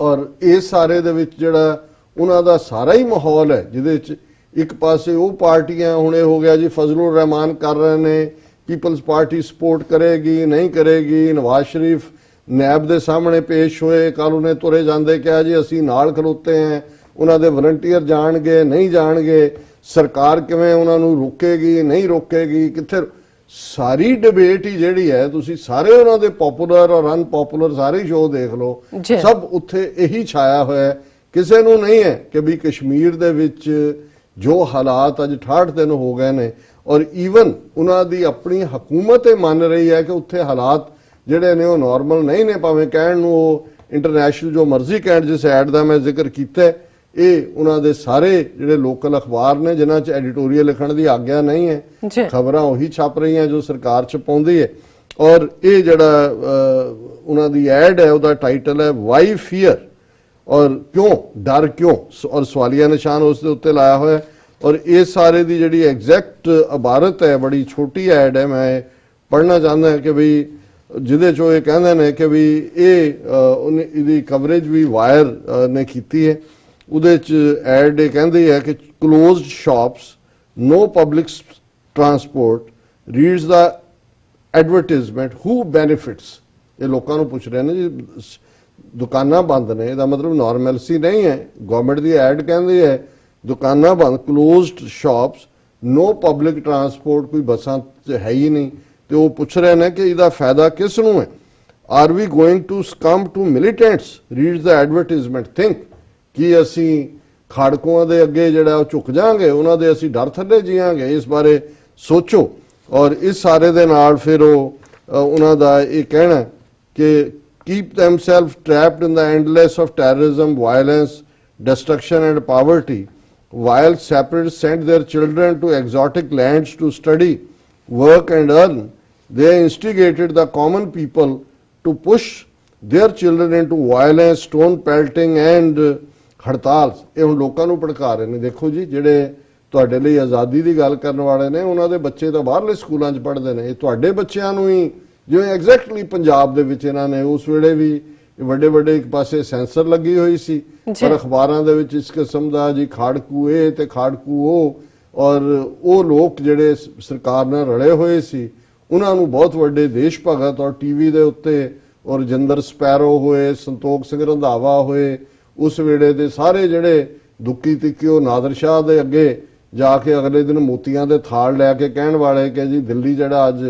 ਔਰ ਇਸ ਸਾਰੇ ਦੇ ਵਿੱਚ ਜਿਹੜਾ ਉਹਨਾਂ ਦਾ ਸਾਰਾ ਹੀ ਮਾਹੌਲ ਹੈ, ਜਿਹਦੇ ਵਿੱਚ ਇੱਕ ਪਾਸੇ ਉਹ ਪਾਰਟੀਆਂ, ਹੁਣ ਇਹ ਹੋ ਗਿਆ ਜੀ ਫਜ਼ਲੁਰ ਰਹਿਮਾਨ ਕਰ ਰਹੇ ਨੇ, ਪੀਪਲਸ ਪਾਰਟੀ ਸਪੋਰਟ ਕਰੇਗੀ ਨਹੀਂ ਕਰੇਗੀ, ਨਵਾਜ਼ ਸ਼ਰੀਫ ਨੈਬ ਦੇ ਸਾਹਮਣੇ ਪੇਸ਼ ਹੋਏ, ਕੱਲ ਉਹਨੇ ਤੁਰੇ ਜਾਂਦੇ ਕਿਹਾ ਜੀ ਅਸੀਂ ਨਾਲ ਖਲੋਤੇ ਹਾਂ, ਉਹਨਾਂ ਦੇ ਵਲੰਟੀਅਰ ਜਾਣਗੇ ਨਹੀਂ ਜਾਣਗੇ, ਸਰਕਾਰ ਕਿਵੇਂ ਉਹਨਾਂ ਨੂੰ ਰੋਕੇਗੀ ਨਹੀਂ ਰੋਕੇਗੀ, ਕਿੱਥੇ ਸਾਰੀ ਡਿਬੇਟ ਹੀ ਜਿਹੜੀ ਹੈ, ਤੁਸੀਂ ਸਾਰੇ ਉਹਨਾਂ ਦੇ ਪਪੂਲਰ ਔਰ ਅਨਪਪੂਲਰ ਸਾਰੇ ਸ਼ੋਅ ਦੇਖ ਲਓ, ਜੀ। ਸਭ ਉੱਥੇ ਇਹੀ ਛਾਇਆ ਹੋਇਆ ਹੈ। ਕਿਸੇ ਨੂੰ ਨਹੀਂ ਹੈ ਕਿ ਵੀ ਕਸ਼ਮੀਰ ਦੇ ਵਿੱਚ ਜੋ ਹਾਲਾਤ ਅੱਜ 68 ਦਿਨ ਹੋ ਗਏ ਨੇ, ਔਰ ਈਵਨ ਉਹਨਾਂ ਦੀ ਆਪਣੀ ਹਕੂਮਤ ਇਹ ਮੰਨ ਰਹੀ ਹੈ ਕਿ ਉੱਥੇ ਹਾਲਾਤ ਜਿਹੜੇ ਨੇ ਉਹ ਨਾਰਮਲ ਨਹੀਂ ਨੇ, ਭਾਵੇਂ ਕਹਿਣ ਨੂੰ ਉਹ ਇੰਟਰਨੈਸ਼ਨਲ ਜੋ ਮਰਜ਼ੀ ਕਹਿਣ। ਜਿਸ ਐਡ ਦਾ ਮੈਂ ਜ਼ਿਕਰ ਕੀਤਾ ਹੈ, ਇਹ ਉਹਨਾਂ ਦੇ ਸਾਰੇ ਜਿਹੜੇ ਲੋਕਲ ਅਖਬਾਰ ਨੇ ਜਿਨ੍ਹਾਂ 'ਚ ਐਡੀਟੋਰੀਅਲ ਲਿਖਣ ਦੀ ਆਗਿਆ ਨਹੀਂ ਹੈ, ਜੀ। ਖਬਰਾਂ ਉਹੀ ਛਪ ਰਹੀਆਂ ਜੋ ਸਰਕਾਰ ਛਪਾਉਂਦੀ ਹੈ। ਔਰ ਇਹ ਜਿਹੜਾ ਉਹਨਾਂ ਦੀ ਐਡ ਹੈ ਉਹਦਾ ਟਾਈਟਲ ਹੈ ਵਾਈ ਫੀਅਰ, ਔਰ ਕਿਉਂ ਡਰ ਕਿਉਂ, ਔਰ ਸਵਾਲੀਆ ਨਿਸ਼ਾਨ ਉਸ ਦੇ ਉੱਤੇ ਲਾਇਆ ਹੋਇਆ ਹੈ। ਔਰ ਇਹ ਸਾਰੇ ਦੀ ਜਿਹੜੀ ਐਗਜ਼ੈਕਟ ਇਬਾਰਤ ਹੈ, ਬੜੀ ਛੋਟੀ ਐਡ ਹੈ, ਮੈਂ ਪੜ੍ਹਨਾ ਚਾਹੁੰਦਾ ਕਿ ਵੀ ਜਿਹਦੇ 'ਚੋਂ ਇਹ ਕਹਿੰਦੇ ਨੇ ਕਿ ਵੀ ਇਹਦੀ ਕਵਰੇਜ ਵੀ ਵਾਇਰ ਨੇ ਕੀਤੀ ਹੈ। ਉਹਦੇ 'ਚ ਐਡ ਇਹ ਕਹਿੰਦੀ ਹੈ ਕਿ ਕਲੋਜ਼ਡ ਸ਼ਾਪਸ, ਨੋ ਪਬਲਿਕ ਟਰਾਂਸਪੋਰਟ, ਰੀਡਸ ਦਾ ਐਡਵਰਟਾਈਜ਼ਮੈਂਟ, ਹੂ ਬੈਨੀਫਿਟਸ। ਇਹ ਲੋਕਾਂ ਨੂੰ ਪੁੱਛ ਰਹੇ ਨੇ ਜੀ, ਦੁਕਾਨਾਂ ਬੰਦ ਨੇ, ਇਹਦਾ ਮਤਲਬ ਨਾਰਮਲਸੀ ਨਹੀਂ ਹੈ। ਗਵਰਨਮੈਂਟ ਦੀ ਐਡ ਕਹਿੰਦੀ ਹੈ ਦੁਕਾਨਾਂ ਬੰਦ, ਕਲੋਜ਼ਡ ਸ਼ਾਪਸ, ਨੋ ਪਬਲਿਕ ਟਰਾਂਸਪੋਰਟ, ਕੋਈ ਬੱਸਾਂ 'ਚ ਹੈ ਹੀ ਨਹੀਂ। ਤੇ ਉਹ ਪੁੱਛ ਰਹੇ ਨੇ ਕਿ ਇਹਦਾ ਫਾਇਦਾ ਕਿਸ ਨੂੰ ਹੈ। Are we going to succumb to militants, reads ਦਾ ਐਡਵਰਟਾਈਜ਼ਮੈਂਟ, ਥਿੰਕ, ਕੀ ਅਸੀਂ ਖਾੜਕੂਆਂ ਦੇ ਅੱਗੇ ਜਿਹੜਾ ਉਹ ਝੁਕ ਜਾਾਂਗੇ, ਉਹਨਾਂ ਦੇ ਅਸੀਂ ਡਰ ਥੱਲੇ ਜੀਵਾਂਗੇ, ਇਸ ਬਾਰੇ ਸੋਚੋ। ਔਰ ਇਸ ਸਾਰੇ ਦੇ ਨਾਲ ਫਿਰ ਉਹਨਾਂ ਦਾ ਇਹ ਕਹਿਣਾ ਕਿ keep themselves trapped in the endless of terrorism, violence, destruction and poverty, while separatists send their children to exotic lands to study, work and earn. They instigated the common people to push their children into violence, stone pelting and ਹੜਤਾਲਸ। ਇਹ ਹੁਣ ਲੋਕਾਂ ਨੂੰ ਭੜਕਾ ਰਹੇ ਨੇ। ਦੇਖੋ ਜੀ, ਜਿਹੜੇ ਤੁਹਾਡੇ ਲਈ ਆਜ਼ਾਦੀ ਦੀ ਗੱਲ ਕਰਨ ਵਾਲੇ ਨੇ ਉਹਨਾਂ ਦੇ ਬੱਚੇ ਤਾਂ ਬਾਹਰਲੇ ਸਕੂਲਾਂ 'ਚ ਪੜ੍ਹਦੇ ਨੇ। ਇਹ ਤੁਹਾਡੇ ਬੱਚਿਆਂ ਨੂੰ ਹੀ, ਜਿਵੇਂ ਐਗਜ਼ੈਕਟਲੀ ਪੰਜਾਬ ਦੇ ਵਿੱਚ ਇਹਨਾਂ ਨੇ ਉਸ ਵੇਲੇ ਵੀ ਵੱਡੇ ਵੱਡੇ ਇੱਕ ਪਾਸੇ ਸੈਂਸਰ ਲੱਗੀ ਹੋਈ ਸੀ, ਪਰ ਅਖਬਾਰਾਂ ਦੇ ਵਿੱਚ ਇਸ ਕਿਸਮ ਦਾ ਜੀ ਖਾੜਕੂ ਇਹ ਤੇ ਖਾੜਕੂ ਉਹ, ਔਰ ਉਹ ਲੋਕ ਜਿਹੜੇ ਸਰਕਾਰ ਨਾਲ ਰਲੇ ਹੋਏ ਸੀ ਉਹਨਾਂ ਨੂੰ ਬਹੁਤ ਵੱਡੇ ਦੇਸ਼ ਭਗਤ, ਔਰ ਟੀਵੀ ਦੇ ਉੱਤੇ ਔਰ ਰਜਿੰਦਰ ਸਪੈਰੋ ਹੋਏ, ਸੰਤੋਖ ਸਿੰਘ ਰੰਧਾਵਾ ਹੋਏ, ਉਸ ਵੇਲੇ ਦੇ ਸਾਰੇ ਜਿਹੜੇ ਦੁੱਕੀ ਤਿੱਕੀ ਉਹ ਨਾਦਰ ਸ਼ਾਹ ਦੇ ਅੱਗੇ ਜਾ ਕੇ ਅਗਲੇ ਦਿਨ ਮੋਤੀਆਂ ਦੇ ਥਾਲ ਲੈ ਕੇ ਕਹਿਣ ਵਾਲੇ ਕਿ ਜੀ ਦਿੱਲੀ ਜਿਹੜਾ ਅੱਜ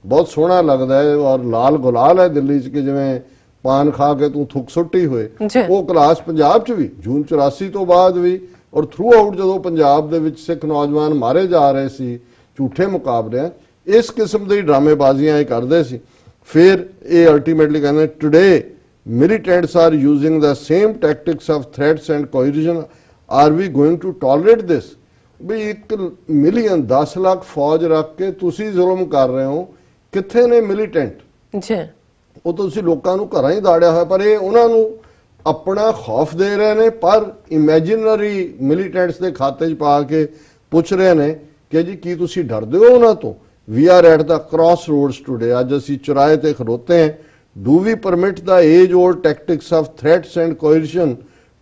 ਬਹੁਤ ਸੋਹਣਾ ਲੱਗਦਾ ਹੈ ਔਰ ਲਾਲ ਗੁਲਾਲ ਹੈ ਦਿੱਲੀ 'ਚ, ਕਿ ਜਿਵੇਂ ਪਾਨ ਖਾ ਕੇ ਤੂੰ ਥੁੱਕ ਸੁੱਟੀ ਹੋਏ। ਉਹ ਕਲਾਸ ਪੰਜਾਬ 'ਚ ਵੀ ਜੂਨ 84 ਤੋਂ ਬਾਅਦ ਵੀ, ਔਰ ਥਰੂ ਆਊਟ ਜਦੋਂ ਪੰਜਾਬ ਦੇ ਵਿੱਚ ਸਿੱਖ ਨੌਜਵਾਨ ਮਾਰੇ ਜਾ ਰਹੇ ਸੀ ਝੂਠੇ ਮੁਕਾਬਲਿਆਂ, ਇਸ ਕਿਸਮ ਦੀ ਡਰਾਮੇਬਾਜ਼ੀਆਂ ਇਹ ਕਰਦੇ ਸੀ। ਫਿਰ ਇਹ ਅਲਟੀਮੇਟਲੀ ਕਹਿੰਦੇ today militants are using the same tactics of threats and coercion. Are we going to tolerate this? ਵੀ 1 ਮਿਲੀਅਨ 10 ਲੱਖ ਫੌਜ ਰੱਖ ਕੇ ਤੁਸੀਂ ਜ਼ੁਲਮ ਕਰ ਰਹੇ ਹੋ। ਕਿੱਥੇ ਨੇ ਮਿਲੀਟੈਂਟ ਜੀ? ਉਹ ਤੁਸੀਂ ਲੋਕਾਂ ਨੂੰ ਘਰਾਂ ਹੀ ਦਾੜਿਆ ਹੋਇਆ, ਪਰ ਇਹ ਉਹਨਾਂ ਨੂੰ ਆਪਣਾ ਖੌਫ ਦੇ ਰਹੇ ਨੇ, ਪਰ ਇਮੇਜਿਨਰੀ ਮਿਲੀਟੈਂਟਸ ਦੇ ਖਾਤੇ 'ਚ ਪਾ ਕੇ ਪੁੱਛ ਰਹੇ ਨੇ ਕਿ ਜੀ ਕੀ ਤੁਸੀਂ ਡਰਦੇ ਹੋ ਉਹਨਾਂ ਤੋਂ? We are at the crossroads today. ਅੱਜ ਅਸੀਂ ਚੁਰਾਹੇ ਤੇ ਖਲੋਤੇ ਹਾਂ। Do we permit the age-old tactics of threats and coercion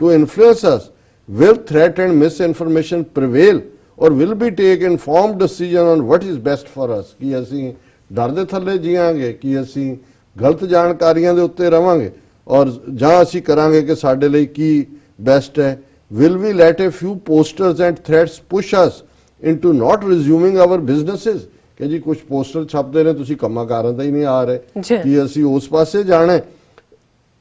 to influence us? Will threat and misinformation prevail, or will we take informed decision on what is best for us? ਕਿ ਅਸੀਂ ਡਰ ਦੇ ਥੱਲੇ ਜੀਵਾਂਗੇ, ਕਿ ਅਸੀਂ ਗਲਤ ਜਾਣਕਾਰੀਆਂ ਦੇ ਉੱਤੇ ਰਵਾਂਗੇ, ਔਰ ਜਾਂ ਅਸੀਂ ਕਰਾਂਗੇ ਕਿ ਸਾਡੇ ਲਈ ਕੀ ਬੈਸਟ ਹੈ? Will we let a few posters and threats push us into not resuming our businesses? ਕਿ ਜੀ ਕੁਝ ਪੋਸਟਰ ਛਪਦੇ ਨੇ, ਤੁਸੀਂ ਕੰਮਾਂ ਕਾਰਾਂ ਦਾ ਹੀ ਨਹੀਂ ਆ ਰਹੇ, ਕਿ ਅਸੀਂ ਉਸ ਪਾਸੇ ਜਾਣਾ,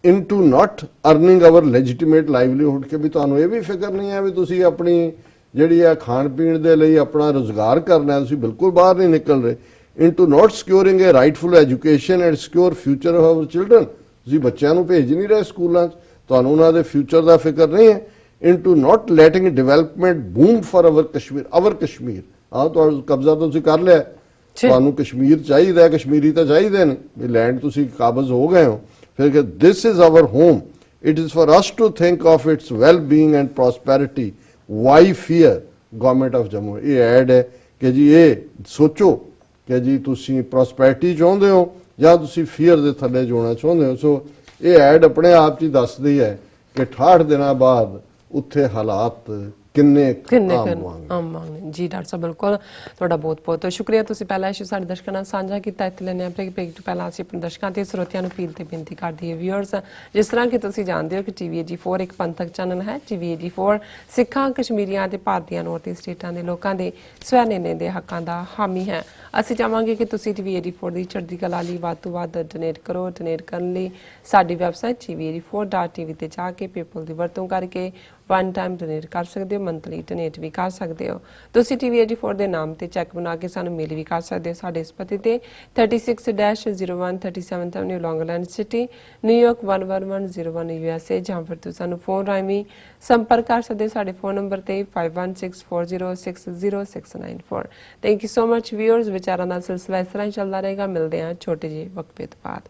ਇਨਟੂ ਨਾਟ ਅਰਨਿੰਗ ਆਵਰ ਲੈਜੀਟੀਮੇਟ ਲਾਈਵਲੀਹੁੱਡ, ਕਿ ਵੀ ਤੁਹਾਨੂੰ ਇਹ ਵੀ ਫਿਕਰ ਨਹੀਂ ਹੈ ਵੀ ਤੁਸੀਂ ਆਪਣੀ ਜਿਹੜੀ ਹੈ ਖਾਣ ਪੀਣ ਦੇ ਲਈ ਆਪਣਾ ਰੁਜ਼ਗਾਰ ਕਰਨਾ, ਤੁਸੀਂ ਬਿਲਕੁਲ ਬਾਹਰ ਨਹੀਂ ਨਿਕਲ ਰਹੇ। Into not securing a rightful education and secure future of our children, ਤੁਸੀਂ ਬੱਚਿਆਂ ਨੂੰ ਭੇਜ ਨਹੀਂ ਰਹੇ ਸਕੂਲਾਂ 'ਚ, ਤੁਹਾਨੂੰ ਉਹਨਾਂ ਦੇ ਫਿਊਚਰ ਦਾ ਫਿਕਰ ਨਹੀਂ ਹੈ। Into not letting development boom for hour Kashmir. ਆਹ ਤੁਹਾਡਾ ਕਬਜ਼ਾ ਤੁਸੀਂ ਕਰ ਲਿਆ, ਤੁਹਾਨੂੰ ਕਸ਼ਮੀਰ ਚਾਹੀਦਾ, ਕਸ਼ਮੀਰੀ ਤਾਂ ਚਾਹੀਦੇ ਨੇ, ਵੀ ਲੈਂਡ ਤੁਸੀਂ ਕਾਬਜ਼ ਹੋ ਗਏ ਹੋ। ਫਿਰ ਕਿ this is our home, it is for us to think of its well being and prosperity, why fear government of Jammu. ਇਹ ਐਡ ਹੈ ਕਿ ਜੀ ਇਹ ਸੋਚੋ ਕਿ ਜੀ ਤੁਸੀਂ ਪ੍ਰੋਸਪੈਰਿਟੀ ਚਾਹੁੰਦੇ ਹੋ ਜਾਂ ਤੁਸੀਂ ਫੀਅਰ ਦੇ ਥੱਲੇ ਜਾਣਾ ਚਾਹੁੰਦੇ ਹੋ। ਸੋ ਇਹ ਐਡ ਆਪਣੇ ਆਪ 'ਚ ਹੀ ਦੱਸਦੀ ਹੈ ਕਿ 68 ਦਿਨਾਂ ਬਾਅਦ ਉੱਥੇ ਹਾਲਾਤ ਕਿੰਨੇ ਕਿੰਨੇ ਆਮ ਕੁ ਮੰਗ ਆਮ ਮੰਗ ਨੇ। ਜੀ ਡਾਕਟਰ ਸਾਹਿਬ ਬਿਲਕੁਲ ਤੁਹਾਡਾ ਬਹੁਤ ਬਹੁਤ ਸ਼ੁਕਰੀਆ। ਤੁਸੀਂ ਪਹਿਲਾਂ ਇਸ਼ੂ ਸਾਡੇ ਦਰਸ਼ਕਾਂ ਨਾਲ ਸਾਂਝਾ ਕੀਤਾ। ਇੱਥੇ ਲੈਣੇ ਆ ਬ੍ਰੇਕ ਤੋਂ ਪਹਿਲਾਂ ਅਸੀਂ ਆਪਣੇ ਦਰਸ਼ਕਾਂ ਤੇ ਸਰੋਤਿਆਂ ਨੂੰ ਅਪੀਲ ਤੇ ਬੇਨਤੀ ਕਰਦੇ ਹਾਂ ਵਿਊਅਰਸ, ਜਿਸ ਤਰ੍ਹਾਂ ਕਿ ਤੁਸੀਂ ਜਾਣਦੇ ਹੋ ਕਿ ਟੀਵੀ 84 ਇੱਕ ਪੰਥਕ ਚੈਨਲ ਹੈ। ਟੀਵੀ 84 ਸਿੱਖਾਂ, ਕਸ਼ਮੀਰੀਆਂ ਤੇ ਭਾਰਤੀਆਂ ਨੌਰਥ ਸਟੇਟਾਂ ਦੇ ਲੋਕਾਂ ਦੇ ਸਵੈ ਨਿਰਣੇ ਦੇ ਹੱਕਾਂ ਦਾ ਹਾਮੀ ਹੈ। ਅਸੀਂ ਚਾਹਾਂਗੇ ਕਿ ਤੁਸੀਂ ਟੀਵੀ 84 ਦੀ ਚੜ੍ਹਦੀ ਕਲਾ ਲਈ ਵੱਧ ਤੋਂ ਵੱਧ ਡੋਨੇਟ ਕਰੋ। ਡੋਨੇਟ ਕਰਨ ਲਈ ਸਾਡੀ ਵੈਬਸਾਈਟ tv84.tv ਤੇ ਜਾ ਕੇ ਪੇਪਲ ਦੀ ਵਰਤੋਂ ਕਰਕੇ ਵਨ ਟਾਈਮ ਡੋਨੇਟ ਕਰ ਸਕਦੇ ਹੋ, ਮੰਥਲੀ ਡੋਨੇਟ ਵੀ ਕਰ ਸਕਦੇ ਹੋ। ਤੁਸੀਂ ਟੀਵੀ 84 ਦੇ ਨਾਮ ਤੇ ਚੈੱਕ ਬਣਾ ਕੇ ਸਾਨੂੰ ਮੇਲ ਵੀ ਕਰ ਸਕਦੇ ਹੋ ਸਾਡੇ ਇਸ ਪਤੇ ਤੇ 36-01 37th Avenue, Long Island City, New York 11101 USA, ਜਾਂ ਫਿਰ ਤੁਸੀਂ ਸਾਨੂੰ ਫੋਨ ਰਾਹੀਂ ਵੀ ਸੰਪਰਕ ਕਰ ਸਕਦੇ ਹੋ ਸਾਡੇ ਫੋਨ ਨੰਬਰ ਤੇ 5164060694। Thank you so much viewers. ਵਿਚਾਰਾਂ ਦਾ ਸਿਲਸਿਲਾ ਇਸ ਤਰ੍ਹਾਂ ਹੀ ਚੱਲਦਾ ਰਹੇਗਾ। ਮਿਲਦੇ ਹਾਂ ਛੋਟੇ ਜਿਹੇ ਵਕਫੇ ਤੋਂ ਬਾਅਦ।